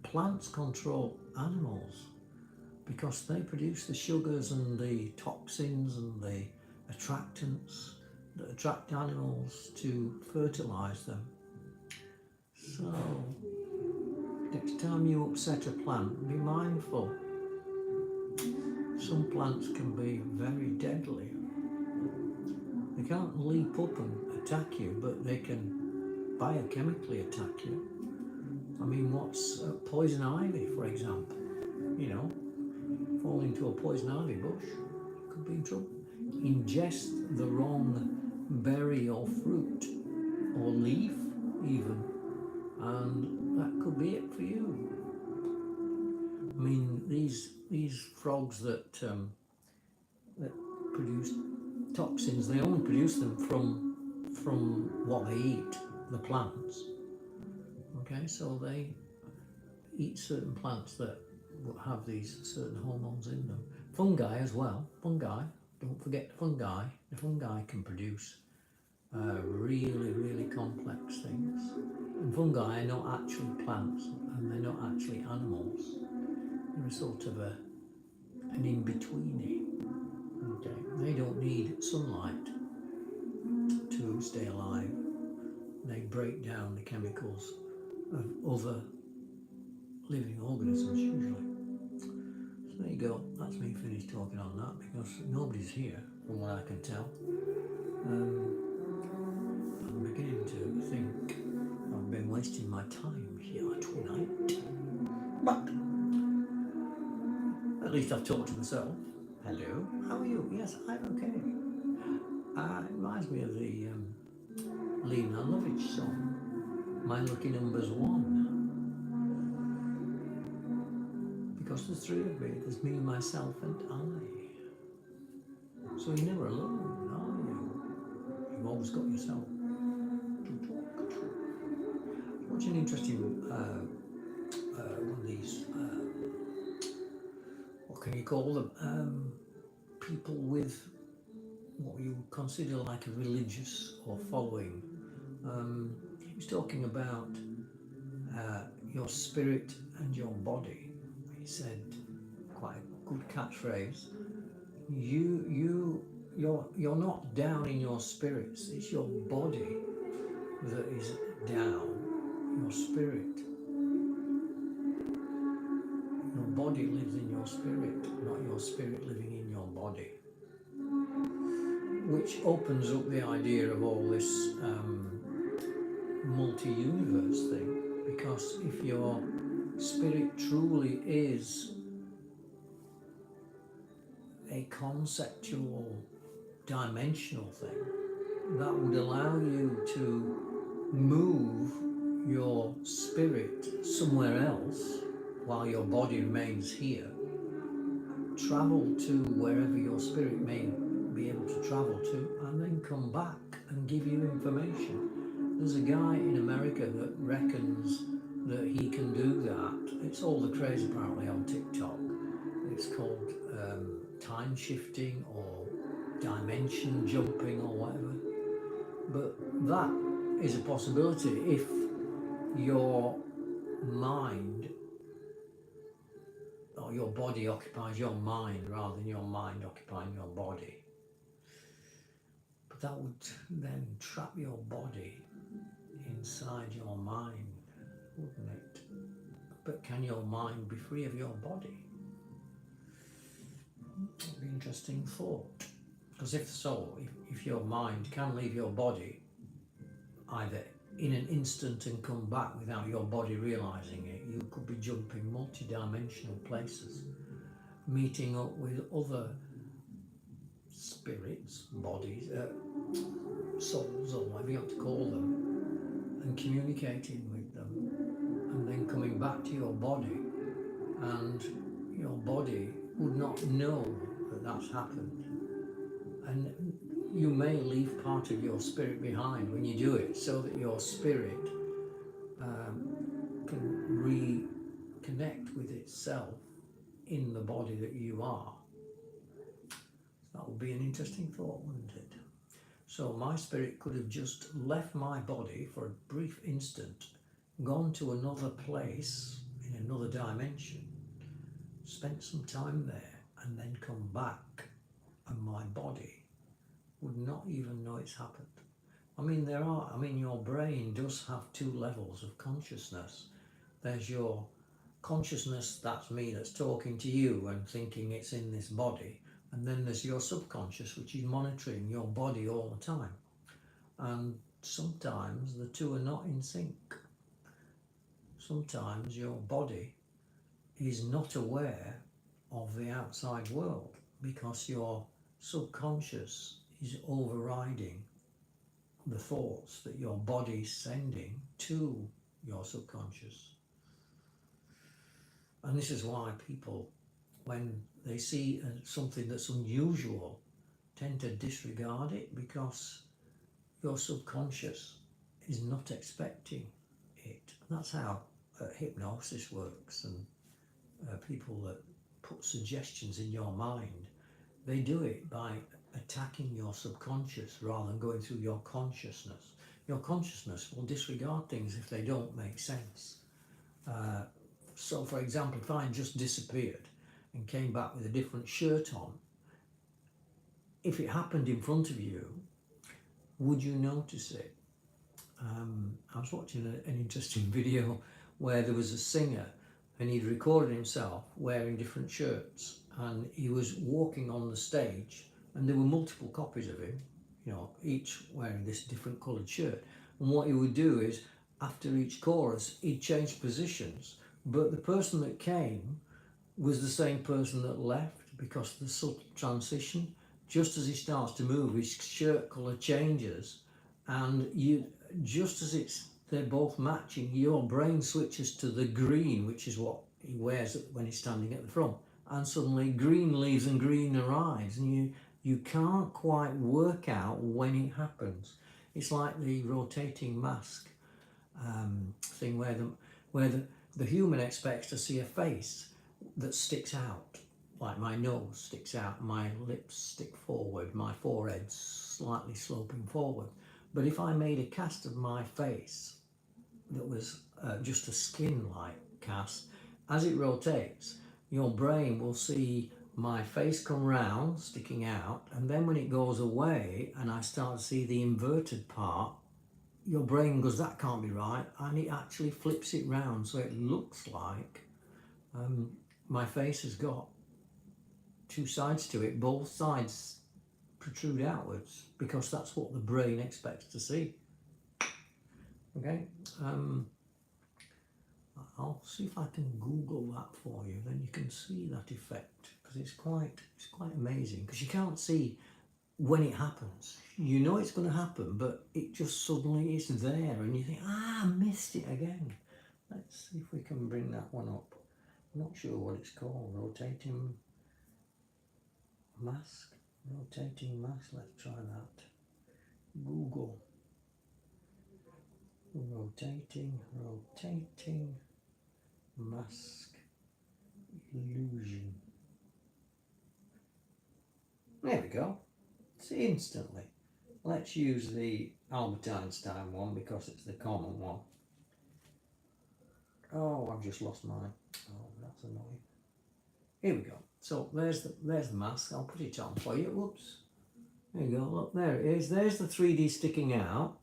Plants control animals because they produce the sugars and the toxins and the attractants that attract animals to fertilize them. So next time you upset a plant, be mindful. Some plants can be very deadly. They can't leap up and attack you, but they can biochemically attack you. I mean, what's poison ivy, for example? You know, fall into a poison ivy bush, could be in trouble. Ingest the wrong berry or fruit or leaf even, and that could be it for you. I mean, these frogs that produce toxins, they only produce them from what they eat, the plants. Okay, so they eat certain plants that have these certain hormones in them. Fungi as well. Fungi, don't forget the fungi. The fungi can produce really, really complex things. And fungi are not actually plants, and they're not actually animals. They're a sort of an in-betweenie. Okay, they don't need sunlight to stay alive. They break down the chemicals of other living organisms usually. So there you go, that's me finished talking on that because nobody's here from what I can tell. I'm beginning to think I've been wasting my time here tonight. But at least I've talked to myself. Hello, how are you? Yes, I'm okay. It reminds me of the Lena Lovitch song, My Lucky Number's One. Because there's three of me, there's me, myself and I. So you're never alone, are you? You've always got yourself to talk to. Watch an interesting one of these, what can you call them? People with what you would consider like a religious or following. He was talking about your spirit and your body. He said, quite a good catchphrase, you're not down in your spirits, it's your body that is down, your spirit. Your body lives in your spirit, not your spirit living in your body. Which opens up the idea of all this multi-universe thing, because if your spirit truly is a conceptual, dimensional thing, that would allow you to move your spirit somewhere else while your body remains here, travel to wherever your spirit may be able to travel to, and then come back and give you information. There's a guy in America that reckons that he can do that that. It's all the craze apparently on TikTok. It's called time shifting or dimension jumping or whatever. But that is a possibility if your mind or your body occupies your mind rather than your mind occupying your body. But that would then trap your body inside your mind, wouldn't it? But can your mind be free of your body? That'd be an interesting thought. Because if so, if your mind can leave your body either in an instant and come back without your body realizing it, you could be jumping multi-dimensional places, meeting up with other spirits, bodies, souls, or whatever you have to call them, and communicating with them, and then coming back to your body, and your body would not know that that's happened. And you may leave part of your spirit behind when you do it, so that your spirit can reconnect with itself in the body that you are. That would be an interesting thought, wouldn't it? So my spirit could have just left my body for a brief instant, gone to another place in another dimension, spent some time there, and then come back, and my body would not even know it's happened. I mean, your brain does have two levels of consciousness. There's your consciousness, that's me, that's talking to you and thinking it's in this body. And then there's your subconscious, which is monitoring your body all the time. And sometimes the two are not in sync. Sometimes your body is not aware of the outside world because your subconscious is overriding the thoughts that your body's sending to your subconscious. And this is why people, when they see something that's unusual, tend to disregard it, because your subconscious is not expecting it. And that's how hypnosis works, and people that put suggestions in your mind, they do it by attacking your subconscious rather than going through your consciousness. Your consciousness will disregard things if they don't make sense. So for example, if I just disappeared and came back with a different shirt on, if it happened in front of you, would you notice it? I was watching an interesting video where there was a singer and he'd recorded himself wearing different shirts, and he was walking on the stage and there were multiple copies of him, each wearing this different coloured shirt. And what he would do is, after each chorus, he'd change positions, but the person that came was the same person that left, because of the subtle transition. Just as he starts to move, his shirt colour changes, and just as they're both matching, your brain switches to the green, which is what he wears when he's standing at the front, and suddenly green leaves and green arrives, and you can't quite work out when it happens. It's like the rotating mask thing, where the human expects to see a face that sticks out, like my nose sticks out, my lips stick forward, my forehead's slightly sloping forward. But if I made a cast of my face that was just a skin-like cast, as it rotates, your brain will see my face come round, sticking out, and then when it goes away and I start to see the inverted part, your brain goes, that can't be right, and it actually flips it round, so it looks like my face has got two sides to it. Both sides protrude outwards, because that's what the brain expects to see. Okay, I'll see if I can Google that for you, then you can see that effect, because it's quite amazing, because you can't see when it happens. You know it's going to happen, but it just suddenly is there, and you think, I missed it again. Let's see if we can bring that one up. I'm not sure what it's called. Rotating mask. Rotating mask. Let's try that. Google. Rotating mask. mask, illusion. There we go. See, instantly. Let's use the Albert Einstein one because it's the common one. Oh, I've just lost mine. Oh, that's annoying. Here we go. So there's the mask. I'll put it on for you. Whoops. There you go. Look, there it is. There's the 3D sticking out.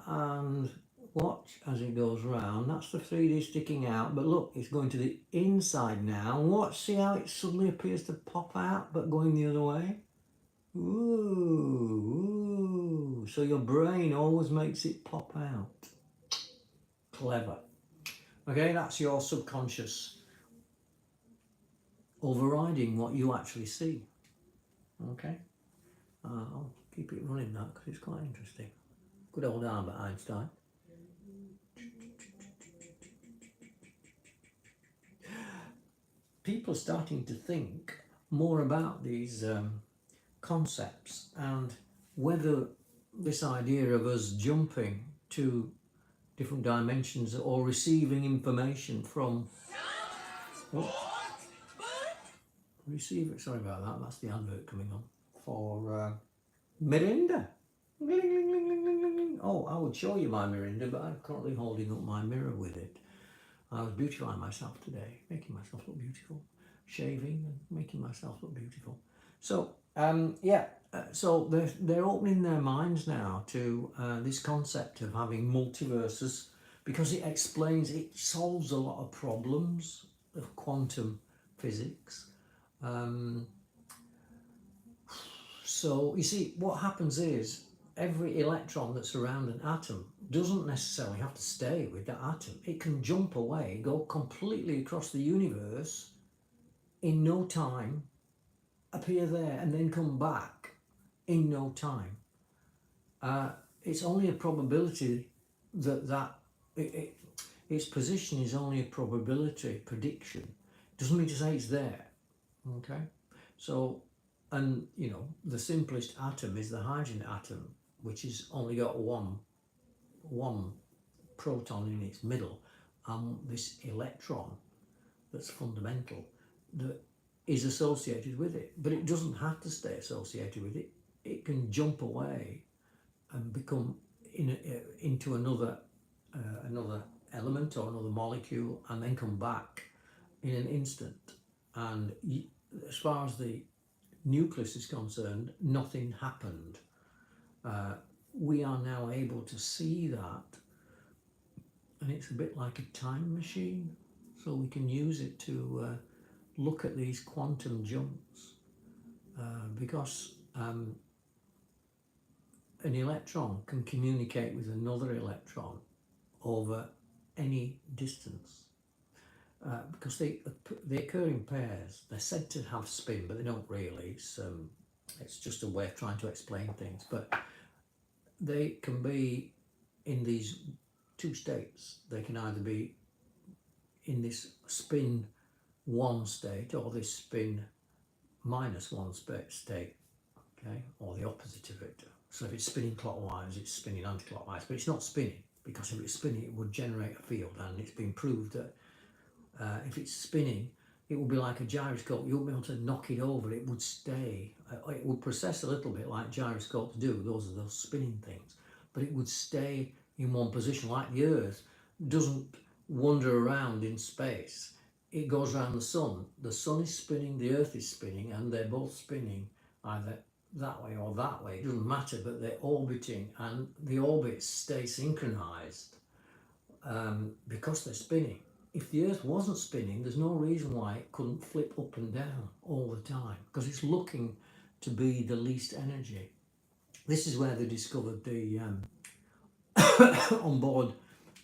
And watch as it goes round. That's the 3D sticking out. But look, it's going to the inside now. Watch, see how it suddenly appears to pop out, but going the other way? Ooh. So your brain always makes it pop out. Clever. Okay, that's your subconscious overriding what you actually see. Okay, I'll keep it running that because it's quite interesting. Good old Albert Einstein. People are starting to think more about these concepts and whether this idea of us jumping to different dimensions or receiving information from sorry about that, that's the advert coming on for Mirinda. Oh, I would show you my Mirinda, but I'm currently holding up my mirror with it. I was beautifying myself today, making myself look beautiful, shaving and making myself look beautiful. So so they're opening their minds now to this concept of having multiverses because it solves a lot of problems of quantum physics. So you see, what happens is every electron that's around an atom doesn't necessarily have to stay with that atom. It can jump away, go completely across the universe in no time, appear there and then come back in no time. It's only a probability its position is only a probability prediction. Doesn't mean to say it's there. Okay, so, and you know, the simplest atom is the hydrogen atom, which has only got one proton in its middle, and this electron that's fundamental that is associated with it, but it doesn't have to stay associated with it. It can jump away and become into another element or another molecule and then come back in an instant. And as far as the nucleus is concerned, nothing happened. We are now able to see that, and it's a bit like a time machine, so we can use it to look at these quantum jumps, because an electron can communicate with another electron over any distance, because they occur in pairs. They're said to have spin, but they don't really. It's just a way of trying to explain things. But they can be in these two states. They can either be in this spin 1 state or this spin -1 state, okay, or the opposite of it. So if it's spinning clockwise, it's spinning anti-clockwise, but it's not spinning, because if it's spinning, it would generate a field, and it's been proved that if it's spinning, it would be like a gyroscope. You wouldn't be able to knock it over. It would stay. It would precess a little bit like gyroscopes do. Those are those spinning things, but it would stay in one position. Like the Earth doesn't wander around in space. It goes around the sun. The sun is spinning, the Earth is spinning, and they're both spinning either that way or that way. It doesn't matter, but they're orbiting, and the orbits stay synchronized because they're spinning. If the Earth wasn't spinning, there's no reason why it couldn't flip up and down all the time, because it's looking to be the least energy. This is where they discovered the on board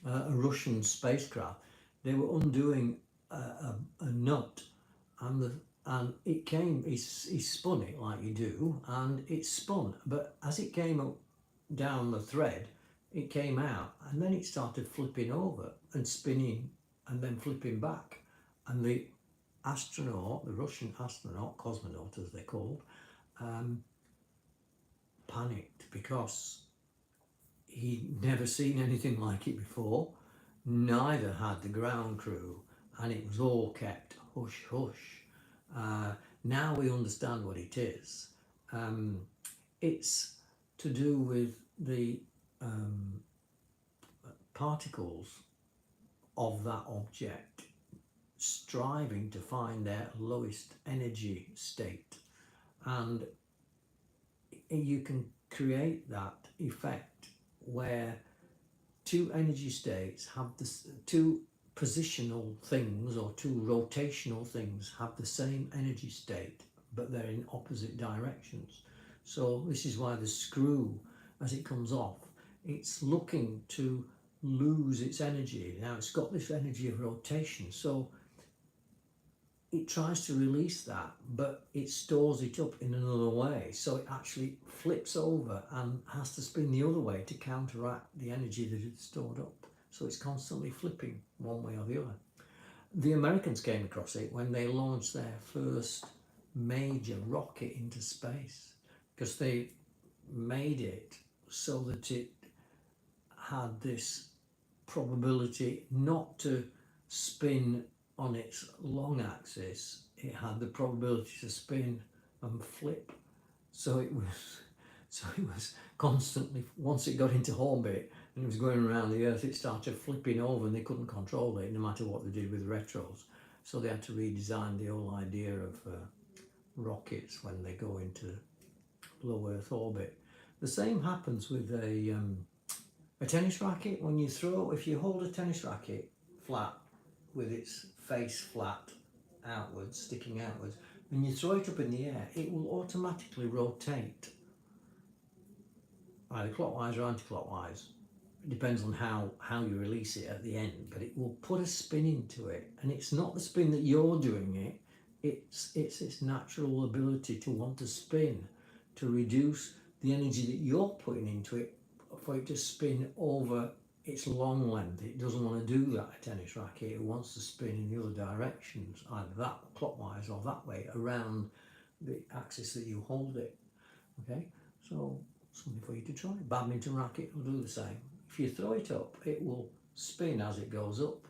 a Russian spacecraft. They were undoing a nut, and it came. He spun it like you do, and it spun. But as it came up down the thread, it came out, and then it started flipping over and spinning, and then flipping back. And the astronaut, the Russian astronaut, cosmonaut as they're called, panicked because he'd never seen anything like it before. Neither had the ground crew, and it was all kept hush hush. Now we understand what it is. It's to do with the particles of that object striving to find their lowest energy state, and you can create that effect where two energy states have this, two positional things or two rotational things have the same energy state, but they're in opposite directions. So this is why the screw, as it comes off, it's looking to lose its energy. Now it's got this energy of rotation, so it tries to release that, but it stores it up in another way. So it actually flips over and has to spin the other way to counteract the energy that it's stored up. So it's constantly flipping one way or the other. The Americans came across it when they launched their first major rocket into space, because they made it so that it had this probability not to spin on its long axis. It had the probability to spin and flip. So it was constantly, once it got into orbit and it was going around the Earth, it started flipping over and they couldn't control it no matter what they did with retros. So they had to redesign the whole idea of rockets when they go into low Earth orbit. The same happens with a tennis racket. When you throw, if you hold a tennis racket flat with its face flat outwards, sticking outwards, and you throw it up in the air, it will automatically rotate either clockwise or anti-clockwise. It depends on how you release it at the end, but it will put a spin into it, and it's not the spin that you're doing it, it's its natural ability to want to spin, to reduce the energy that you're putting into it, for it to spin over its long length. It doesn't want to do that, a tennis racket. It wants to spin in the other directions, either that clockwise or that way, around the axis that you hold it. Okay, so something for you to try. Badminton racket will do the same. If you throw it up, it will spin as it goes up,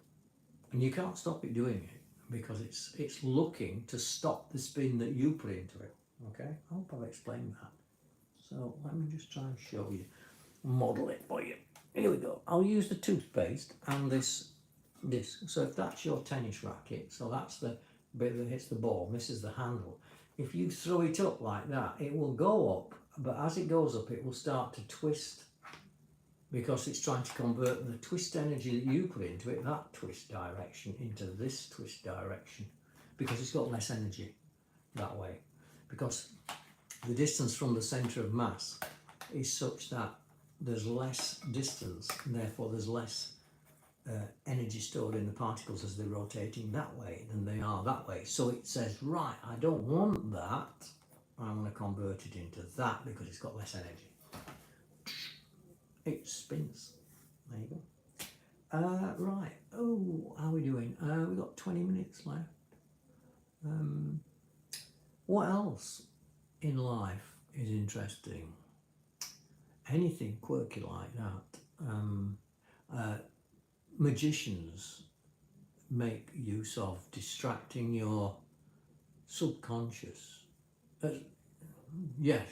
and you can't stop it doing it because it's looking to stop the spin that you put into it. Okay, I hope I've explained that. So let me just try and show you, model it for you. Here we go. I'll use the toothpaste and this disc. So if that's your tennis racket, so that's the bit that hits the ball, this is the handle. If you throw it up like that, it will go up, but as it goes up, it will start to twist, because it's trying to convert the twist energy that you put into it, that twist direction, into this twist direction, because it's got less energy that way, because the distance from the centre of mass is such that there's less distance, and therefore there's less energy stored in the particles as they're rotating that way than they are that way. So it says, right, I don't want that, I want to convert it into that because it's got less energy. It spins. There you go. Right, oh, how are we doing? We've got 20 minutes left. What else in life is interesting? Anything quirky like that. Magicians make use of distracting your subconscious.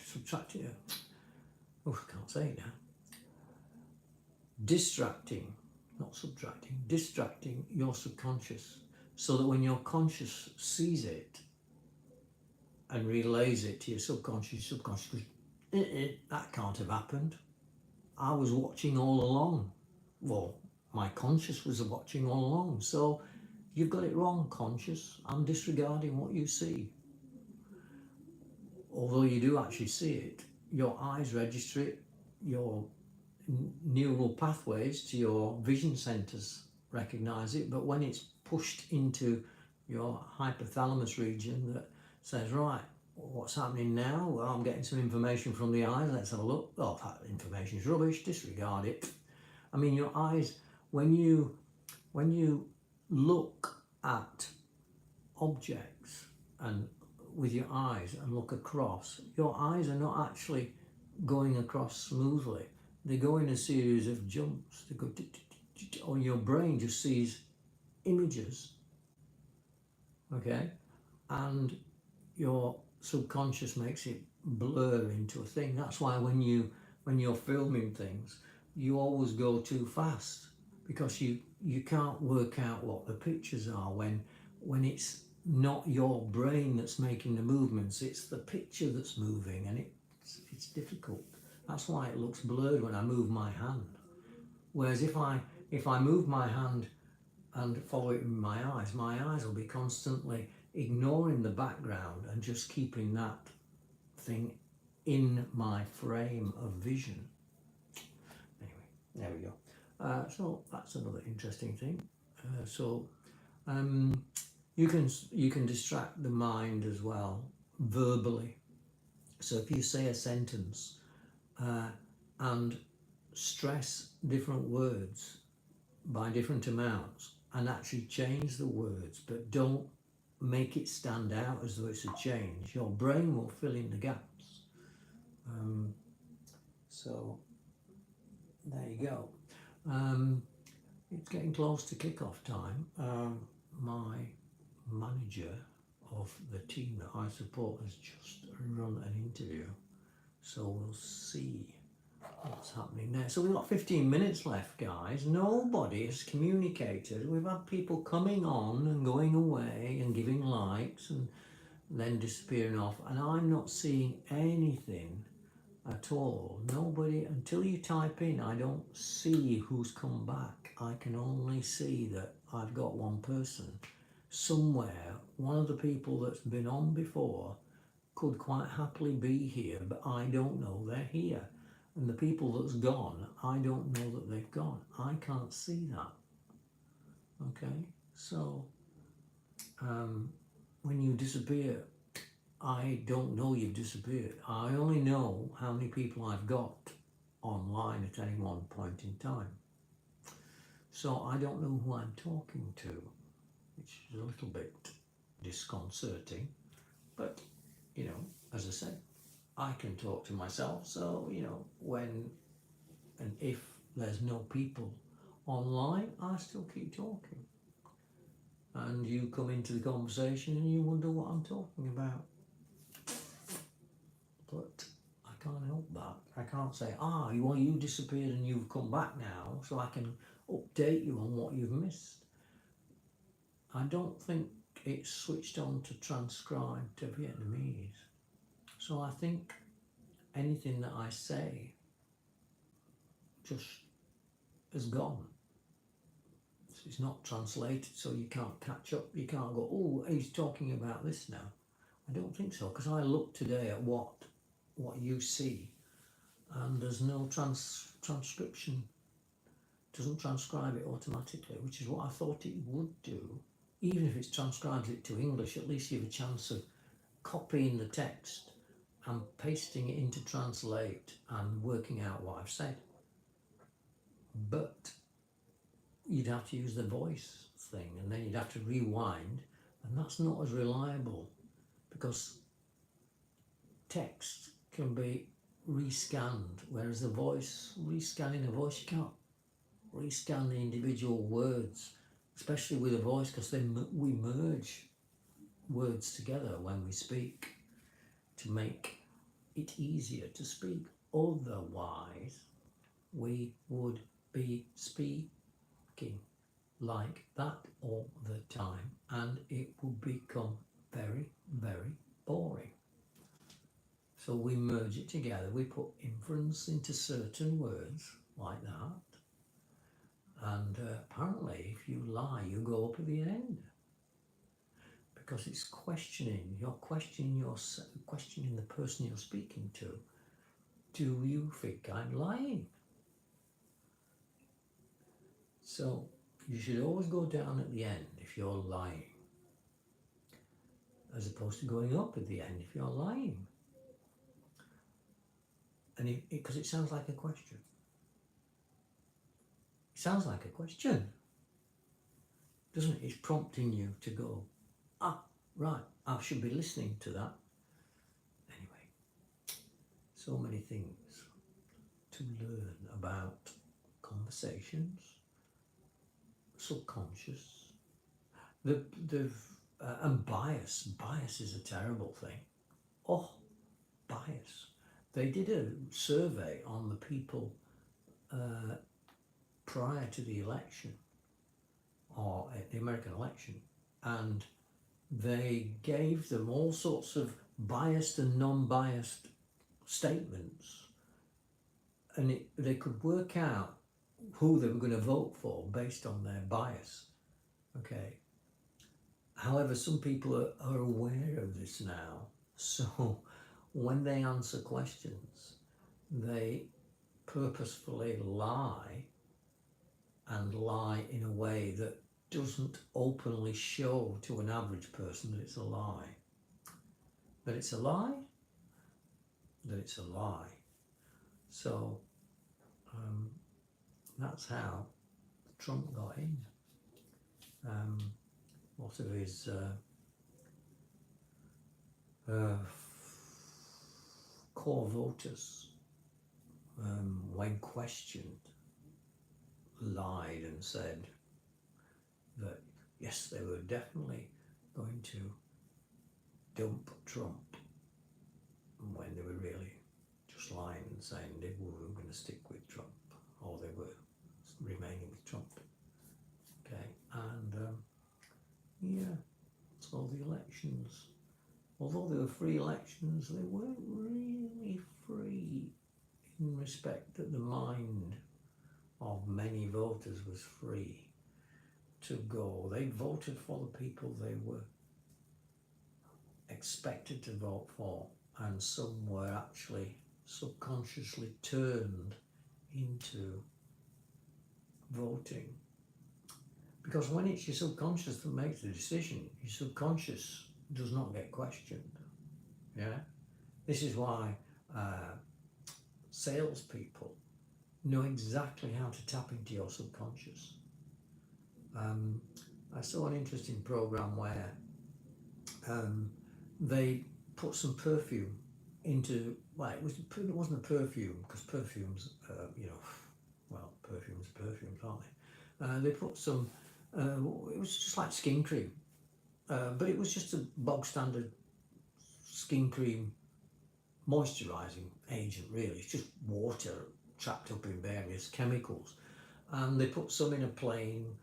Subtracting. Oh, I can't say it now. Distracting, not subtracting, distracting your subconscious, so that when your conscious sees it and relays it to your subconscious goes, that can't have happened. I was watching all along. Well, my conscious was watching all along. So you've got it wrong, conscious. I'm disregarding what you see. Although you do actually see it, your eyes register it, your neural pathways to your vision centers recognize it, but when it's pushed into your hypothalamus region that says, right, what's happening now? Well, I'm getting some information from the eyes, let's have a look. Oh, that information is rubbish, disregard it. I mean, your eyes, when you look at objects and with your eyes and look across, your eyes are not actually going across smoothly. They go in a series of jumps. They go, or your brain just sees images okay? And your subconscious makes it blur into a thing. That's why when you're filming things, you always go too fast, because you can't work out what the pictures are when it's not your brain that's making the movements, it's the picture that's moving, and it's difficult. That's why it looks blurred when I move my hand. Whereas if I move my hand and follow it with my eyes will be constantly ignoring the background and just keeping that thing in my frame of vision. Anyway, there we go. So that's another interesting thing. You can distract the mind as well verbally. So if you say a sentence and stress different words by different amounts and actually change the words, but don't make it stand out as though it's a change, your brain will fill in the gaps. So there you go. It's getting close to kick-off time. My manager of the team that I support has just run an interview, so we'll see what's happening there. So we've got 15 minutes left, guys. Nobody has communicated. We've had people coming on and going away and giving likes and then disappearing off, and I'm not seeing anything at all. Nobody, until you type in, I don't see who's come back. I can only see that I've got one person somewhere. One of the people that's been on before could quite happily be here, but I don't know they're here. And the people that's gone, I don't know that they've gone. I can't see that. Okay, so when you disappear, I don't know you've disappeared. I only know how many people I've got online at any one point in time. So I don't know who I'm talking to, which is a little bit disconcerting. But, you know, as I said, I can talk to myself. So, you know, when and if there's no people online, I still keep talking. And you come into the conversation and you wonder what I'm talking about. But I can't help that. I can't say, well, you disappeared and you've come back now, so I can update you on what you've missed. I don't think it's switched on to transcribe to Vietnamese. So I think anything that I say just is gone. It's not translated, so you can't catch up. You can't go, oh, he's talking about this now. I don't think so, because I looked today at what you see, and there's no transcription. It doesn't transcribe it automatically, which is what I thought it would do. Even if it transcribes it to English, at least you have a chance of copying the text and pasting it into translate and working out what I've said. But you'd have to use the voice thing, and then you'd have to rewind, and that's not as reliable, because text can be rescanned, whereas the voice, rescanning a voice, you can't rescan the individual words, especially with a voice, because we merge words together when we speak to make it easier to speak. Otherwise, we would be speaking like that all the time, and it would become very, very boring. So we merge it together. We put inference into certain words like that. And apparently, if you lie, you go up at the end, because it's questioning. You're questioning yourself, questioning the person you're speaking to. Do you think I'm lying? So you should always go down at the end if you're lying, as opposed to going up at the end if you're lying. And because it sounds like a question. It sounds like a question, doesn't it? It's prompting you to go, right, I should be listening to that. Anyway, so many things to learn about conversations, subconscious. The And bias. Bias is a terrible thing. Oh, bias. They did a survey on the people prior to the election, or the American election, and they gave them all sorts of biased and non-biased statements, and they could work out who they were going to vote for based on their bias. Okay. However, some people are aware of this now, so when they answer questions, they purposefully lie, and lie in a way that doesn't openly show to an average person that it's a lie. That it's a lie, that it's a lie. So that's how Trump got in. What of his core voters, when questioned, lied and said that yes, they were definitely going to dump Trump, when they were really just lying and saying they were going to stick with Trump, or they were remaining with Trump. Okay, and yeah, so the elections, although they were free elections, they weren't really free in respect that the mind of many voters was free to go. They voted for the people they were expected to vote for, and some were actually subconsciously turned into voting. Because when it's your subconscious that makes the decision, your subconscious does not get questioned. Yeah, this is why salespeople know exactly how to tap into your subconscious. I saw an interesting program where they put some perfume into, well, it wasn't a perfume, because perfumes, perfumes are perfumes, aren't they? They put some, it was just like skin cream, but it was just a bog standard skin cream moisturising agent, really. It's just water trapped up in various chemicals, and they put some in a plain,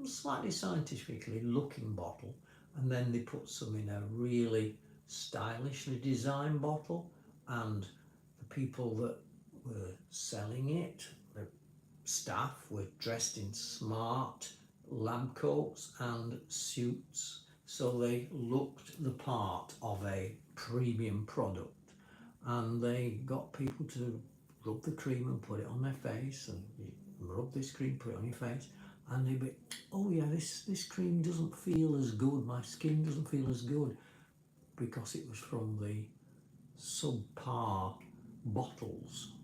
slightly scientifically looking bottle, and then they put some in a really stylishly designed bottle, and the people that were selling it, the staff, were dressed in smart lab coats and suits, so they looked the part of a premium product, and they got people to rub the cream and put it on their face, and you rub this cream, put it on your face, and they'd be, oh yeah, this cream doesn't feel as good, my skin doesn't feel as good, because it was from the subpar bottles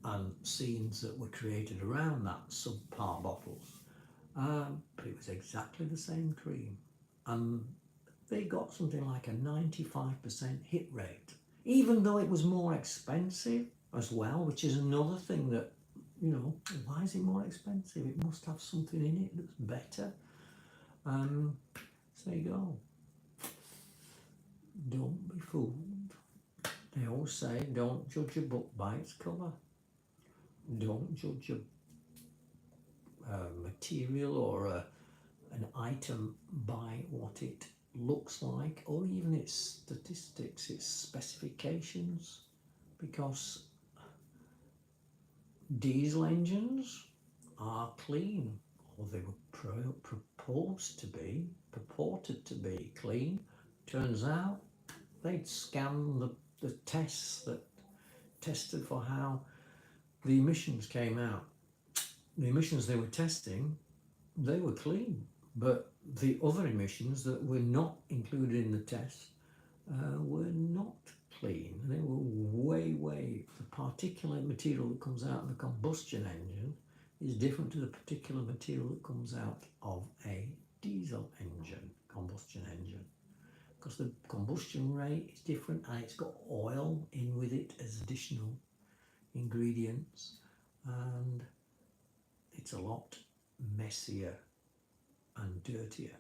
and scenes that were created around that subpar bottles. But it was exactly the same cream, and they got something like a 95% hit rate, even though it was more expensive as well, which is another thing that, why is it more expensive? It must have something in it that's better. So there you go. Don't be fooled. They always say, don't judge a book by its cover. Don't judge a material or an item by what it looks like, or even its statistics, its specifications, because diesel engines are clean, or they were purported to be clean. Turns out they'd scanned the tests that tested for how the emissions came out. The emissions they were testing, they were clean, but the other emissions that were not included in the test were not clean. They were way, the particulate material that comes out of the combustion engine is different to the particular material that comes out of a diesel engine, combustion engine, because the combustion rate is different, and it's got oil in with it as additional ingredients, and it's a lot messier and dirtier,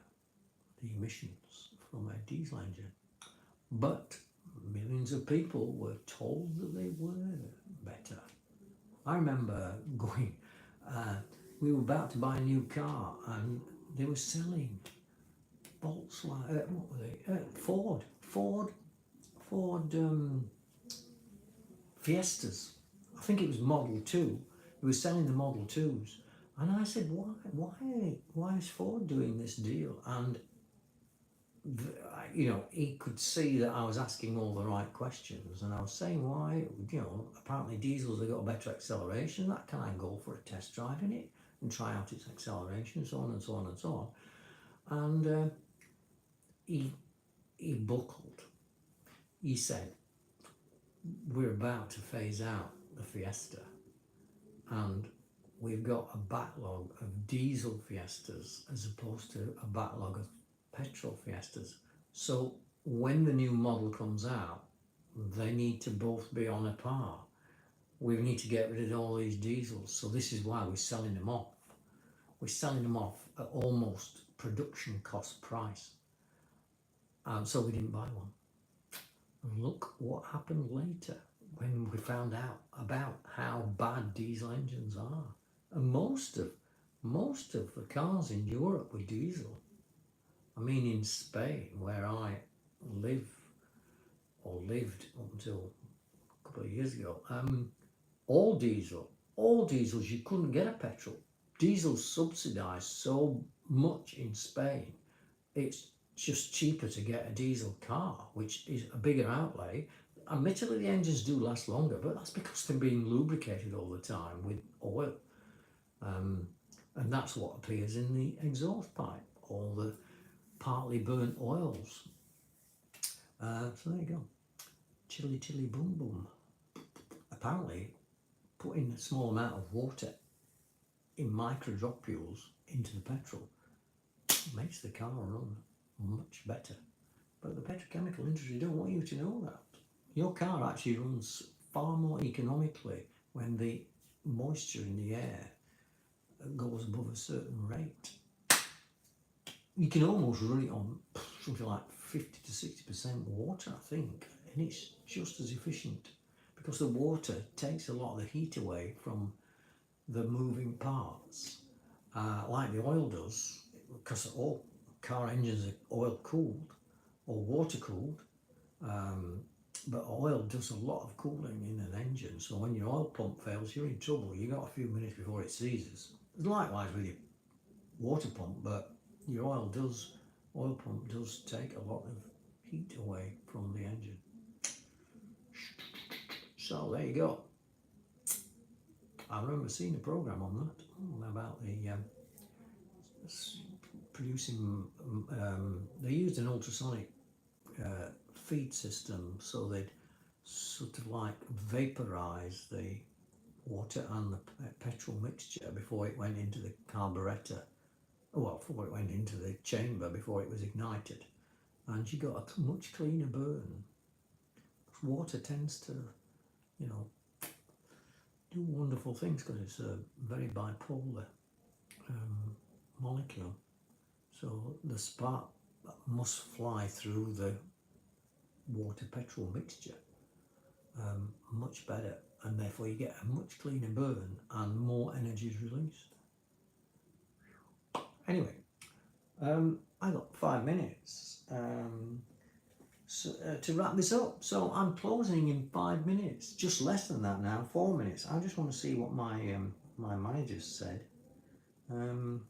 the emissions from a diesel engine. But millions of people were told that they were better. I remember going, we were about to buy a new car and they were selling Volkswagen, what were they? Ford Fiestas. I think it was Model 2. They were selling the Model 2s. And I said, why is Ford doing this deal? And he could see that I was asking all the right questions, and I was saying why, apparently diesels have got a better acceleration. That can I go for a test drive in it and try out its acceleration, and so on and so on and so on. And he buckled. He said, we're about to phase out the Fiesta, and we've got a backlog of diesel Fiestas as opposed to a backlog of petrol Fiestas. So when the new model comes out, they need to both be on a par. We need to get rid of all these diesels. So this is why we're selling them off. We're selling them off at almost production cost price. So we didn't buy one. And look what happened later when we found out about how bad diesel engines are. And most of the cars in Europe were diesel. I mean, in Spain, where I live, or lived up until a couple of years ago, all diesels, you couldn't get a petrol. Diesel's subsidised so much in Spain, it's just cheaper to get a diesel car, which is a bigger outlay. Admittedly, the engines do last longer, but that's because they're being lubricated all the time with oil. And that's what appears in the exhaust pipe, all the partly burnt oils. So there you go. Chili chili boom boom. Apparently, putting a small amount of water in micro dropules into the petrol makes the car run much better. But the petrochemical industry don't want you to know that. Your car actually runs far more economically when the moisture in the air goes above a certain rate. You can almost run it on something like 50 to 60% water, I think, and it's just as efficient because the water takes a lot of the heat away from the moving parts, like the oil does, because all car engines are oil cooled or water cooled, but oil does a lot of cooling in an engine. So when your oil pump fails, you're in trouble. You got a few minutes before it seizes. Likewise with your water pump, but your oil pump does take a lot of heat away from the engine. So there you go. I remember seeing a program on that about the producing. They used an ultrasonic feed system, so they'd sort of like vaporize the water and the petrol mixture before it went into the carburetor. Well, before it went into the chamber, before it was ignited, and you got a much cleaner burn. Water tends to, do wonderful things because it's a very bipolar molecule. So the spark must fly through the water petrol mixture much better, and therefore you get a much cleaner burn and more energy is released. Anyway, I got 5 minutes to wrap this up, so I'm closing in 5 minutes, just less than that now, 4 minutes. I just want to see what my my manager said in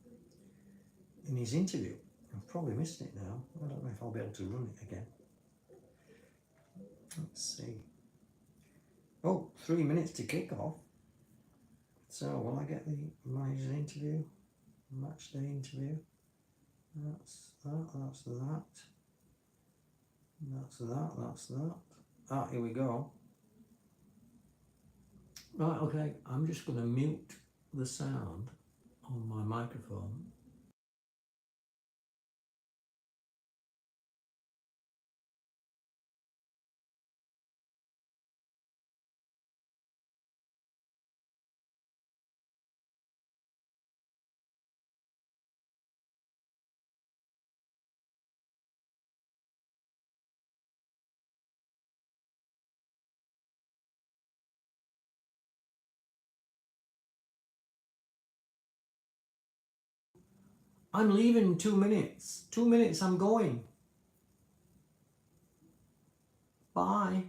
his interview. I've probably missed it now. I don't know if I'll be able to run it again. Let's see. Oh, 3 minutes to kick off. So will I get the manager's interview? Match day interview. That's that. That's that. That's that. That's that. Ah, here we go. Right, okay. I'm just going to mute the sound on my microphone. I'm leaving in 2 minutes. 2 minutes, I'm going. Bye.